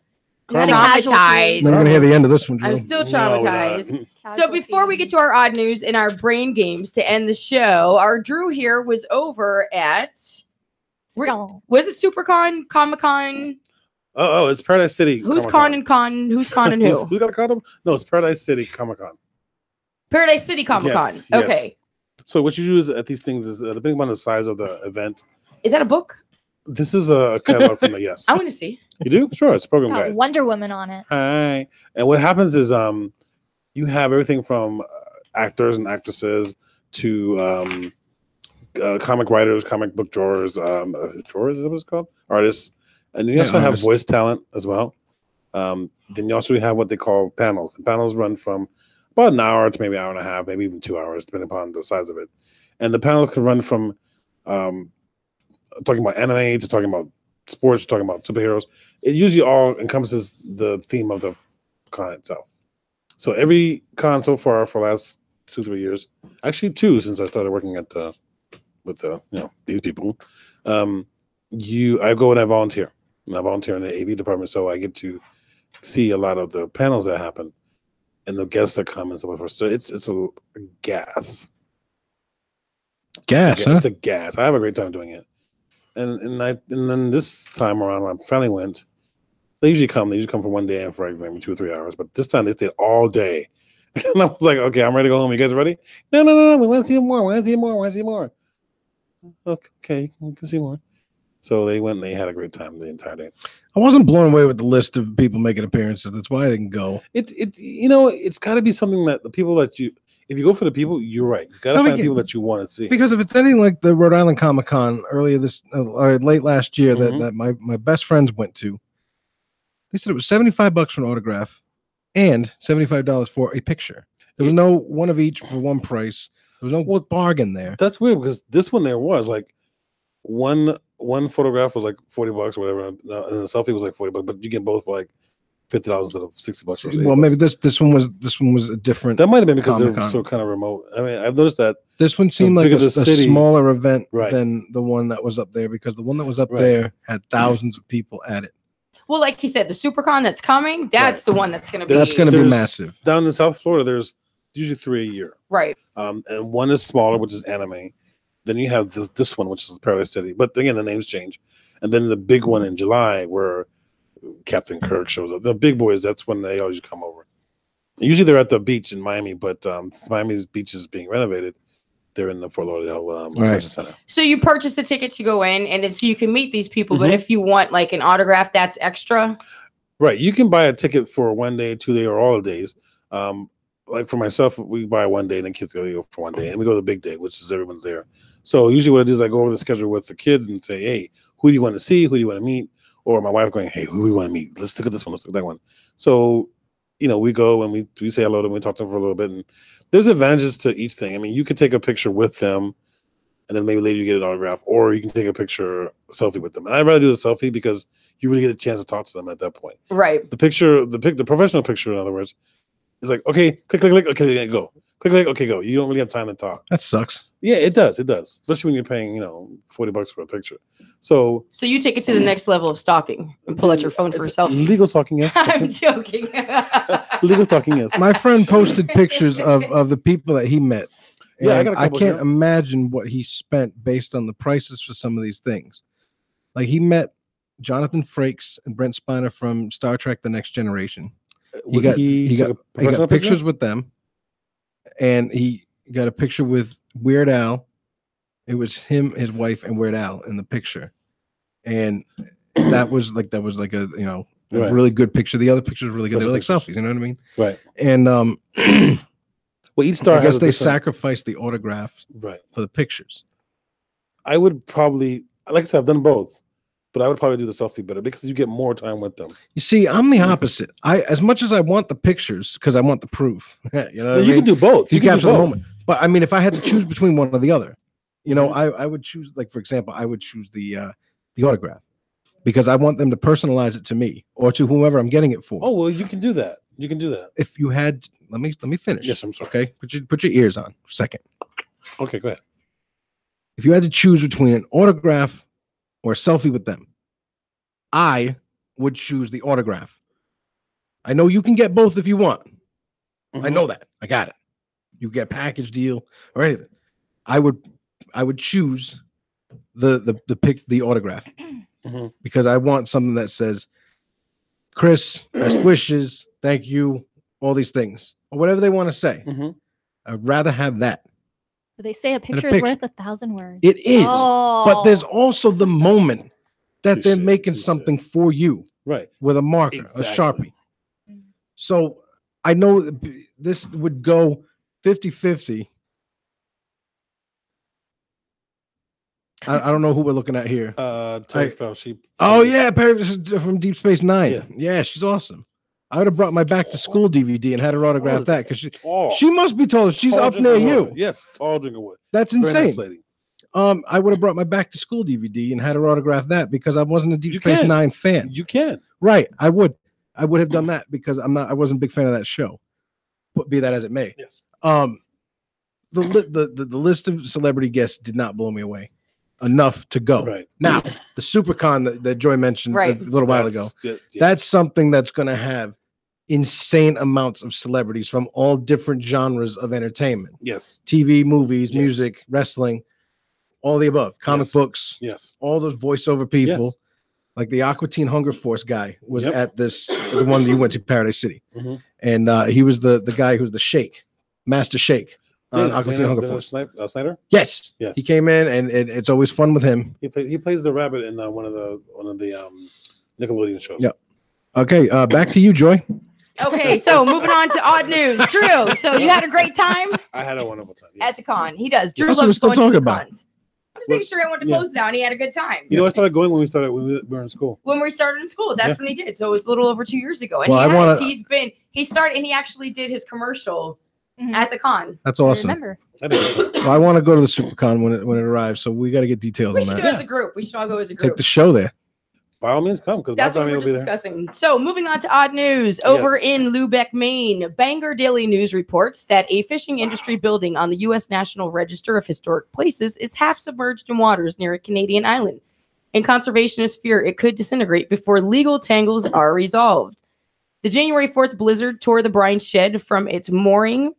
Karma. traumatized. We're not gonna hear the end of this one, Joe. I'm still traumatized. So before we get to our odd news and our brain games to end the show, our Drew here was over at was it SuperCon, Comic-Con? Oh, it's Paradise City. Who's Comic-Con. con and con? Who's con and who? Who's got a condom? No, it's Paradise City Comic-Con. Paradise City Comic-Con. Yes, yes. Okay. So what you do is at these things is depending on the size of the event. Is that a book? This is a catalog from the yes. I want to see. You do? Sure, it's a program Got guide. Wonder Woman on it. Hi. And what happens is you have everything from actors and actresses to comic writers, comic book drawers, drawers is that what it's called? Artists. And you also have artists. voice talent as well. Then you also have what they call panels. And panels run from about an hour to maybe an hour and a half, maybe even 2 hours, depending upon the size of it. And the panels can run from talking about anime to talking about sports, talking about superheroes. It usually all encompasses the theme of the con itself. So every con so far for the last 2-3 years, actually 2 since I started working at these people, I go and I volunteer. And I volunteer in the AV department, so I get to see a lot of the panels that happen and the guests that come and so forth. So it's a gas. Gas, huh? It's a gas. I have a great time doing it. And then this time around, when I finally went. They usually come for one day and for like maybe 2 or 3 hours. But this time they stayed all day, and I was like, okay, I'm ready to go home. You guys ready? No. We want to see more. We want to see more. Okay, you can see more. So they went and they had a great time the entire day. I wasn't blown away with the list of people making appearances. That's why I didn't go. It's got to be something that the people that you, if you go for the people, you're right. You got to find people that you want to see. Because if it's anything like the Rhode Island Comic Con earlier or late last year that my best friends went to, they said it was $75 for an autograph and $75 for a picture. There was no one of each for one price. There was no bargain there. That's weird because this one there was like one photograph was like $40 or whatever, and the selfie was like $40, but you get both for like $50 instead of $60. Well, maybe this one was a different. That might have been because they were Comic-Con. so kind of remote. I mean, I've noticed that This one seemed like bigger a the city- smaller event Right. than the one that was up there, because the one that was up Right. there had thousands of people at it. Well, like he said, the SuperCon that's coming, that's the one that's going to be. That's going to be massive. Down in South Florida, there's usually 3 a year. Right. And one is smaller, which is anime. Then you have this one, which is Paradise City. But again, the names change. And then the big one in July, where Captain Kirk shows up. The big boys, that's when they always come over. Usually they're at the beach in Miami, but since Miami's beach is being renovated, they're in the Fort Lauderdale Convention Center. So you purchase a ticket to go in, and then so you can meet these people. But Mhm. if you want like an autograph, that's extra. Right. You can buy a ticket for 1 day, 2 day, or all the days. Like for myself, we buy 1 day and the kids go for 1 day, and we go to the big day, which is everyone's there. So usually what I do is I go over the schedule with the kids and say, hey, who do you want to see? Who do you want to meet? Or my wife going, hey, who do we want to meet? Let's look at this one. Let's look at that one. So, we go and we say hello to them. We talk to them for a little bit. And there's advantages to each thing. I mean, you could take a picture with them and then maybe later you get an autograph, or you can take a selfie with them. And I'd rather do the selfie because you really get a chance to talk to them at that point. Right. The professional picture, in other words, is like, okay, click, click, click, okay, go. Click, click, okay, go. You don't really have time to talk. That sucks. Yeah, it does. It does. Especially when you're paying, $40 for a picture. So you take it to the next level of stalking and pull out your phone for a selfie. legal stalking, yes. I'm joking. Legal stalking, yes. My friend posted pictures of the people that he met. Yeah, I And got a I couple can't here. imagine what he spent based on the prices for some of these things. Like he met Jonathan Frakes and Brent Spiner from Star Trek: The Next Generation. He got professional pictures picture? with them, and he got a picture with Weird Al. It was him, his wife, and Weird Al in the picture, and that was like a Right. really good picture. The other pictures were really good. They were like Special selfies, you know what I mean? Right. And well, each star I guess has a they different- sacrificed the autograph Right. for the pictures. I would probably, like I said, I've done both, but I would probably do the selfie better because you get more time with them. You see, I'm the opposite. As much as I want the pictures because I want the proof. You know, what No, I you mean? can do both. You, You can do capture the both. moment. But I mean, if I had to choose between one or the other, I would choose. Like for example, I would choose the autograph because I want them to personalize it to me or to whoever I'm getting it for. Oh well, you can do that. You can do that. If you had, let me finish. Yes, I'm sorry. Okay, put your ears on for a second. Okay, go ahead. If you had to choose between an autograph or a selfie with them, I would choose the autograph. I know you can get both if you want. I know that. I got it. You get a package deal or anything. I would choose the autograph because I want something that says, Chris, best wishes, thank you, all these things, or whatever they want to say. I'd rather have that. But they say a picture picture. is worth 1,000 words. It is, Oh. but there's also the moment that they're making something for you, right? With a marker, a Sharpie. So I know this would go 50-50. I don't know who we're looking at here. Terry Fauci. Oh yeah, Perry this is from Deep Space Nine. Yeah, she's awesome. I would have brought my Back to School DVD and had her autograph that because she must be tall. She's Tall up drink near of you. water. Yes, tall drink of water. That's Very nice insane. lady. I would have brought my Back to School DVD and had her autograph that because I wasn't a Deep Space can. Nine fan. You can. Right. I would have done that because I wasn't a big fan of that show. But be that as it may. Yes. The list of celebrity guests did not blow me away enough to go. Right. Now, the SuperCon that Joy mentioned Right. a little while ago. That's something that's going to have insane amounts of celebrities from all different genres of entertainment. Yes. TV, movies, music, wrestling, all the above. Comic books. Yes. All those voiceover people. Yes. Like the Aqua Teen Hunger Force guy was Yep. at the one that you went to, Paradise City. Mhm. And he was the guy who's the Shake, Master Shake. Snyder. Yes. Yes. He came in, and it's always fun with him. He plays the rabbit in one of the Nickelodeon shows. Yep. Okay. Back to you, Joy. Okay, so moving on to odd news. Drew, so you had a great time I had a wonderful time at the con. He does. Drew That's what we're loves still going to talking the about. cons. I was making sure I wanted to close down. He had a good time. You know, I started going when we were in school. When we started in school, that's when he did. So it was a little over 2 years ago. And Well, he started and he actually did his commercial at the con. That's awesome. I remember. Well, I want to go to the SuperCon when it arrives, so we got to get details We on should that. do it as a group. We should all go as a group. Take the show there. By all means, come because That's what we're just discussing. So, moving on to odd news. Over in Lubec, Maine, Bangor Daily News reports that a fishing industry building on the U.S. National Register of Historic Places is half submerged in waters near a Canadian island. And conservationists fear it could disintegrate before legal tangles are resolved. The January 4th blizzard tore the brine shed from its mooring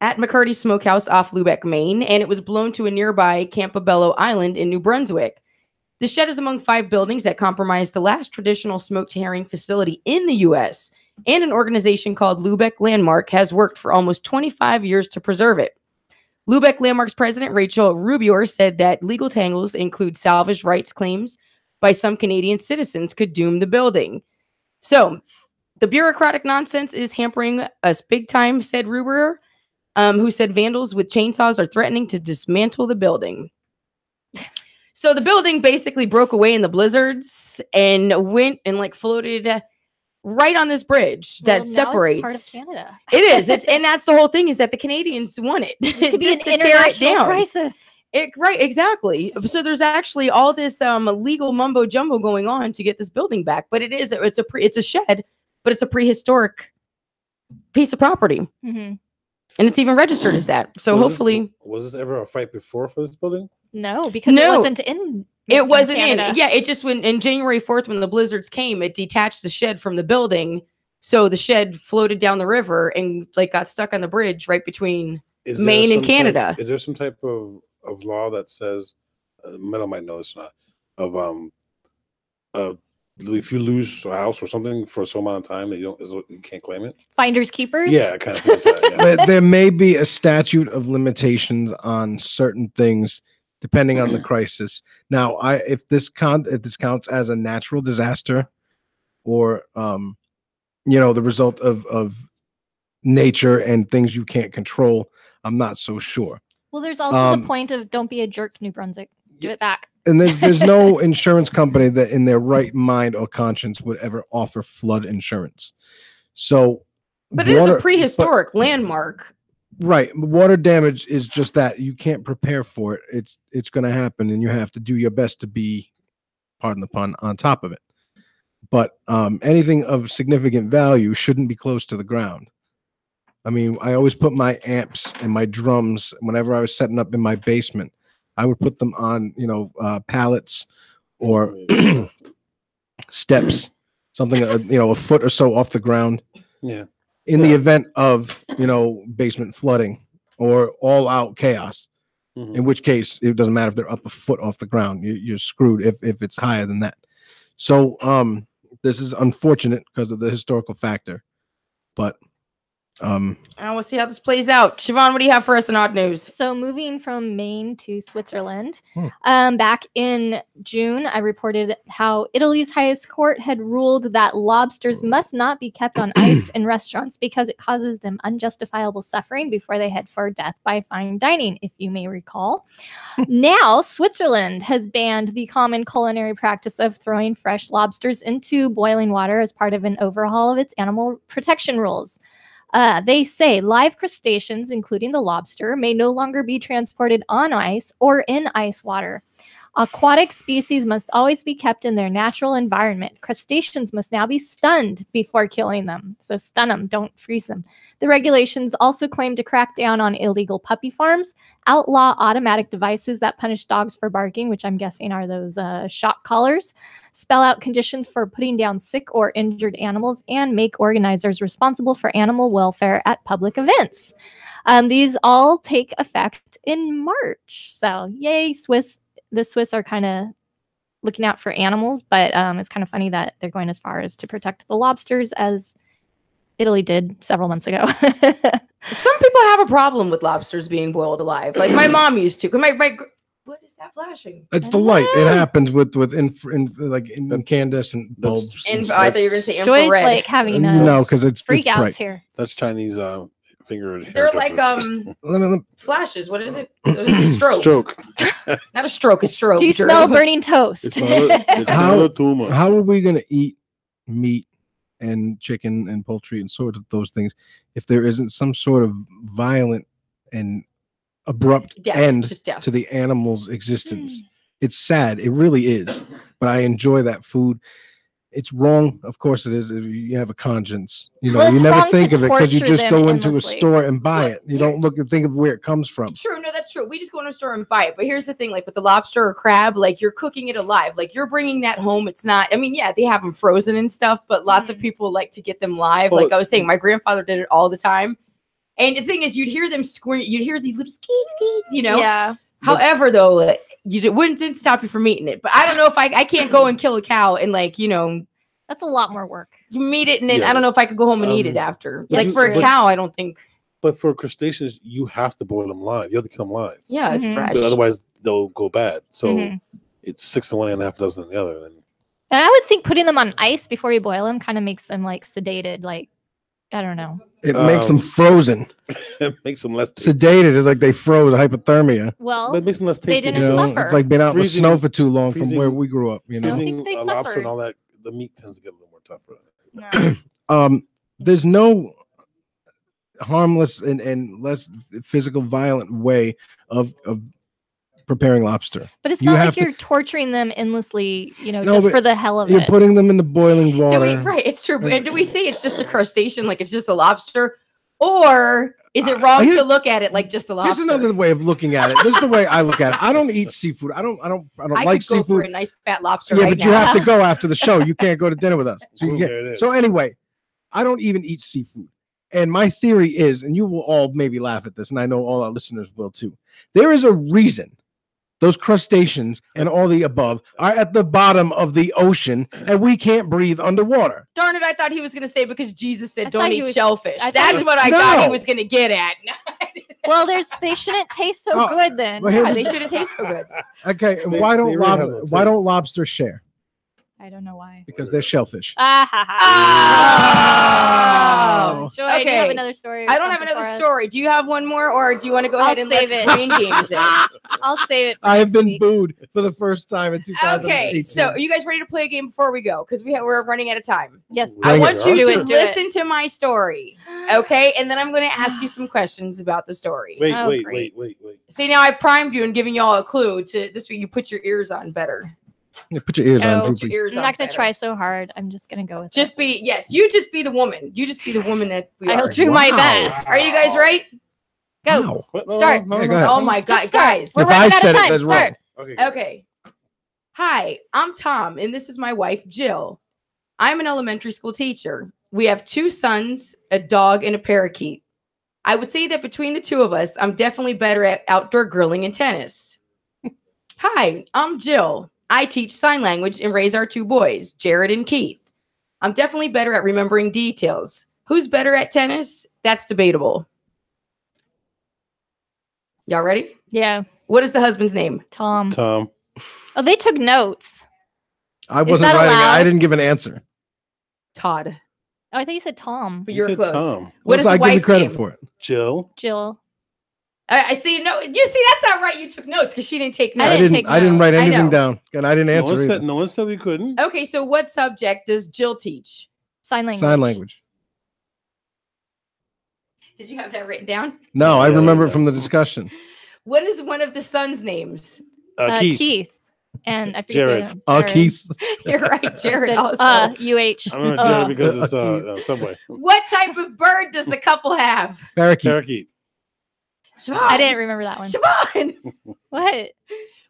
at McCurdy's Smokehouse off Lubec, Maine, and it was blown to a nearby Campobello Island in New Brunswick. The shed is among 5 buildings that comprise the last traditional smoked herring facility in the U.S., and an organization called Lubec Landmark has worked for almost 25 years to preserve it. Lubec Landmark's president, Rachel Rubior, said that legal tangles include salvage rights claims by some Canadian citizens could doom the building. So, the bureaucratic nonsense is hampering us big time, said Rubior, who said vandals with chainsaws are threatening to dismantle the building. So the building basically broke away in the blizzards and went and floated right on this bridge that separates. It's part of Canada. It is. And that's the whole thing is that the Canadians want it. It could be just an to tear it international down. crisis. Right, exactly. So there's actually all this legal mumbo jumbo going on to get this building back, but it's a shed, but it's a prehistoric piece of property. Mm-hmm. And it's even registered as that. So hopefully. Was this ever a fight before for this building? No, because it wasn't in. It wasn't Canada. in. Yeah, it just went in January 4th when the blizzards came, it detached the shed from the building. So the shed floated down the river and got stuck on the bridge right between Maine and Canada. Is there some type of law that says, Metal might know this or not, if you lose a house or something for so amount of time that you can't claim it? Finders keepers? Yeah, kind of like that. Yeah. There may be a statute of limitations on certain things depending on the crisis. Now, if this counts as a natural disaster or the result of nature and things you can't control, I'm not so sure. Well, there's also the point of don't be a jerk, New Brunswick. Give it back. And there's no insurance company that in their right mind or conscience would ever offer flood insurance. So, but it is a prehistoric landmark. Right. Water damage is just that. You can't prepare for it. It's going to happen, and you have to do your best to be, pardon the pun, on top of it. But anything of significant value shouldn't be close to the ground. I mean, I always put my amps and my drums, whenever I was setting up in my basement, I would put them on, pallets or steps, something, a foot or so off the ground. Yeah. In the event of, basement flooding or all out chaos, in which case it doesn't matter if they're up a foot off the ground, you're screwed if it's higher than that. So this is unfortunate because of the historical factor, but and we'll see how this plays out. Siobhan, what do you have for us in odd news? So moving from Maine to Switzerland, back in June, I reported how Italy's highest court had ruled that lobsters must not be kept on ice in restaurants because it causes them unjustifiable suffering before they head for death by fine dining, if you may recall. Now, Switzerland has banned the common culinary practice of throwing fresh lobsters into boiling water as part of an overhaul of its animal protection rules. They say live crustaceans, including the lobster, may no longer be transported on ice or in ice water. Aquatic species must always be kept in their natural environment. Crustaceans must now be stunned before killing them. So stun them, don't freeze them. The regulations also claim to crack down on illegal puppy farms, outlaw automatic devices that punish dogs for barking, which I'm guessing are those shock collars, spell out conditions for putting down sick or injured animals, and make organizers responsible for animal welfare at public events. These all take effect in March. So yay, Swiss. The Swiss are kind of looking out for animals, but it's kind of funny that they're going as far as to protect the lobsters as Italy did several months ago. Some people have a problem with lobsters being boiled alive. Like my mom used to. What is that flashing? It's the light. It happens with incandescent bulbs. I thought you were going to say Joy's infrared. like having no, because it's freakouts bright. here. That's Chinese finger. They're like flashes. What is it? Stroke. Stroke. Not a stroke. A stroke. Do you smell burning toast? It's not a tumor. How are we going to eat meat and chicken and poultry and sort of those things if there isn't some sort of violent and abrupt end to the animal's existence? It's sad. It really is. But I enjoy that food. It's wrong. Of course it is. If you have a conscience. You know, you never think of it because you just go into a store and buy it. You don't look and think of where it comes from. True. No, that's true. We just go into a store and buy it. But here's the thing, like with the lobster or crab, like you're cooking it alive. Like you're bringing that home. It's not, I mean, yeah, they have them frozen and stuff, but lots of people like to get them live. Like I was saying, my grandfather did it all the time. And the thing is, you'd hear them squeak. You'd hear these little squeaks, you know? Yeah. However, though, it didn't stop you from eating it. But I don't know if I can't go and kill a cow and that's a lot more work. You meat it and then I don't know if I could go home and eat it after. Like for a cow, I don't think. But for crustaceans, you have to boil them live. You have to kill them live. Yeah, it's fresh. But otherwise, they'll go bad. So it's 6 to 1 and a half dozen the other. And I would think putting them on ice before you boil them kind of makes them like sedated. Like, I don't know. It makes them frozen. It makes them less sedated. It's like they froze, hypothermia. Well, but it makes them less tasty. They didn't suffer. It's like being out in the snow for too long from where we grew up. You know, freezing a lobster and all that. The meat tends to get a little more tougher. There's no harmless and less physical, violent way of preparing lobster. But it's not like you're torturing them endlessly, just for the hell of it. You're putting them in the boiling water. Right, it's true. And do we say it's just a crustacean, like it's just a lobster? Or is it wrong to look at it like just a lobster? Here's another way of looking at it. This is the way I look at it. I don't eat seafood. I don't like seafood. For a nice fat lobster. Yeah, right but now. you have to go after the show. You can't go to dinner with us. So anyway, I don't even eat seafood. And my theory is, and you will all maybe laugh at this, and I know all our listeners will too. There is a reason those crustaceans and all the above are at the bottom of the ocean, and we can't breathe underwater. Darn it, I thought he was going to say because Jesus said don't eat shellfish. That's what I thought he was going to get at. Well, they shouldn't taste so good then. Well, Yeah, they shouldn't taste so good. Okay, why don't lobsters share? I don't know why. Because they're shellfish. Joy, do you have another story? I don't have another story. Do you have one more, or do you want to go ahead and save let's it. brain games it? I'll save it. I have been booed for the first time in 2018. Okay, so are you guys ready to play a game before we go? Because we're running out of time. Yes. I want you to listen to my story, okay? And then I'm going to ask you some questions about the story. Wait. See, now I primed you and giving y'all a clue to this way you put your ears on better. Yeah, put your ears on. Put your ears I'm on not going to better. try so hard. I'm just going to go with Just be, yes, you just be the woman. You just be the woman that we I'll are. do my best. Are you guys right? Go. Start. Yeah, go ahead. Oh my God, Just start. guys. We're running out of time. Start. Okay. Hi, I'm Tom, and this is my wife, Jill. I'm an elementary school teacher. We have 2 sons, a dog, and a parakeet. I would say that between the 2 of us, I'm definitely better at outdoor grilling and tennis. Hi, I'm Jill. I teach sign language and raise our 2 boys, Jared and Keith. I'm definitely better at remembering details. Who's better at tennis? That's debatable. Y'all ready? Yeah. What is the husband's name? Tom. Tom. Oh, they took notes. I wasn't writing it. I didn't give an answer. Todd. Oh, I think you said Tom. But you're close. Tom. What is the I give you wife's credit name? for it. Jill. Jill. I see. No, you see, that's not right. You took notes because she didn't take notes. I didn't write I anything know. down, and I didn't answer either. No one said we couldn't. Okay, so what subject does Jill teach? Sign language. Sign language. Did you have that written down? No, I remember it from the discussion. What is one of the sons' names? Keith. And I forget Jared. the- Keith. You're right, Jared. said, Also, UH. I remember Jared because it's Subway. what type of bird does the couple have? Parakeet. Siobhan. I didn't remember that one. Siobhan. What?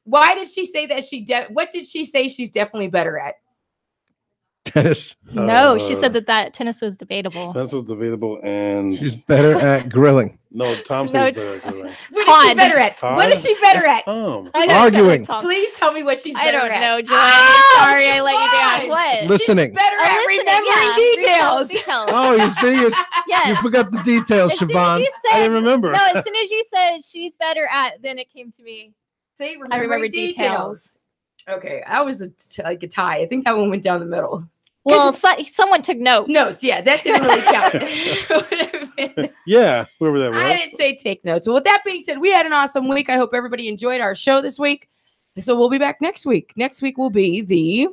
Why did she say that what did she say she's definitely better at? Tennis. No, she said that tennis was debatable. Tennis was debatable, and She's better at grilling. No, Tom said he's better at grilling. What is she better at? What is she better at? Arguing. Please tell me what she's better at. I don't know, Joanne. Sorry, I let you down. What? Listening. Better at remembering details. Oh, you see, you Yes. forgot the details, As soon as Siobhan. you I said- didn't remember. No, as soon as you said she's better at, then it came to me. Say I remember details. Okay, that was like a tie. I think that one went down the middle. Well, someone took notes. Notes, yeah, that didn't really count. Yeah, whoever that was. I didn't say take notes. Well, with that being said, we had an awesome week. I hope everybody enjoyed our show this week. So we'll be back next week. Next week will be the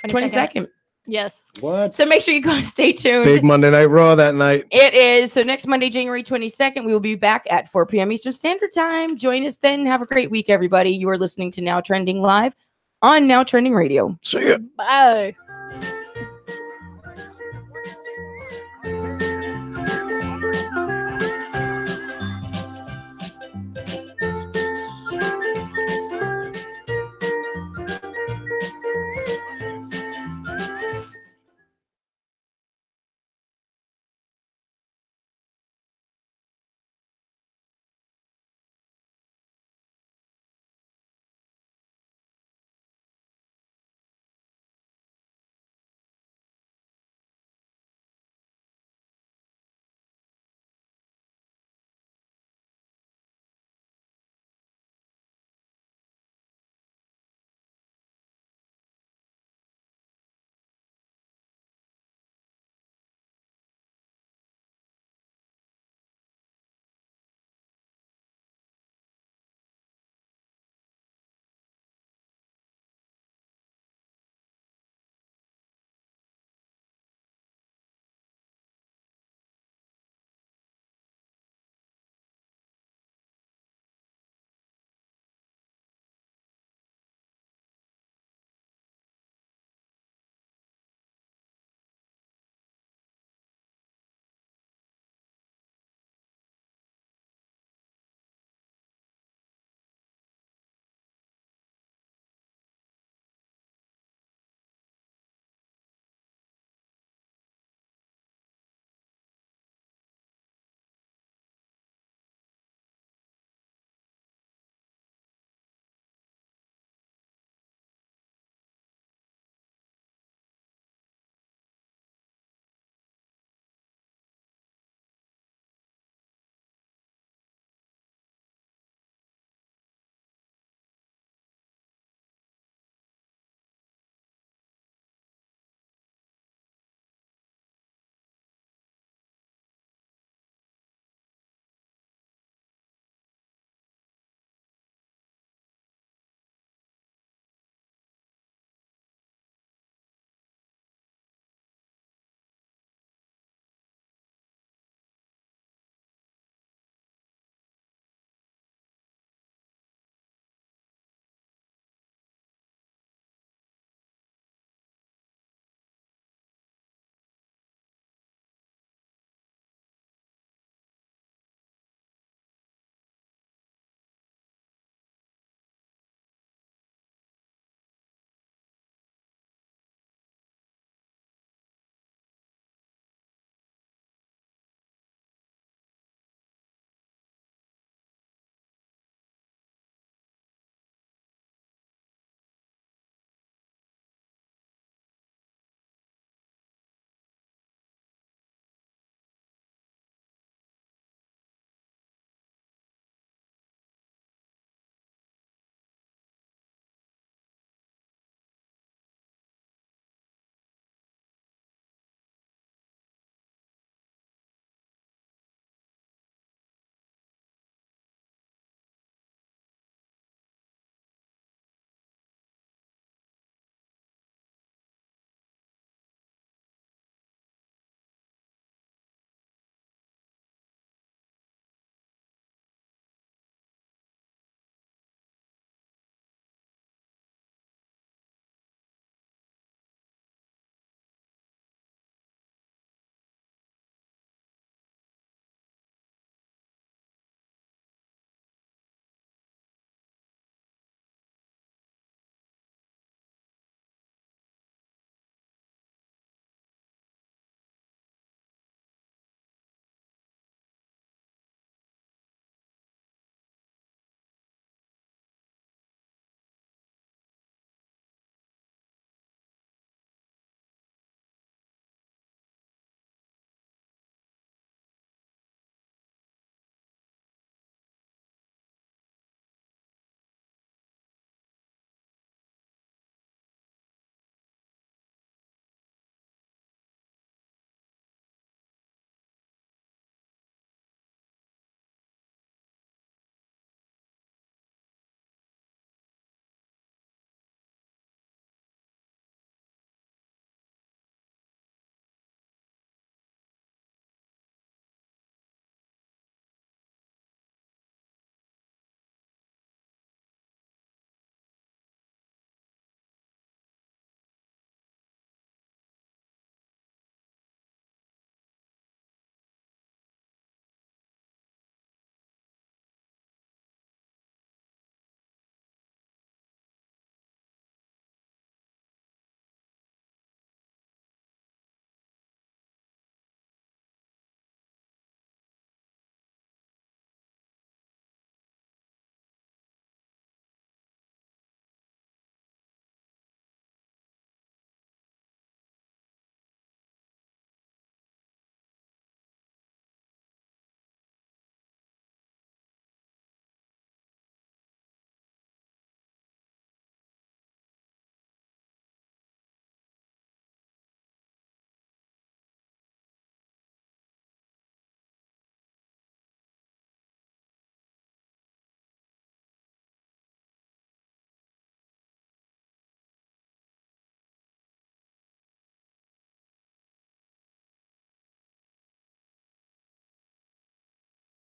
22nd. Yes. What? So make sure you go stay tuned. Big Monday Night Raw that night. It is. So next Monday, January 22nd, we will be back at 4 p.m. Eastern Standard Time. Join us then. Have a great week, everybody. You are listening to Now Trending Live on Now Trending Radio. See ya. Bye.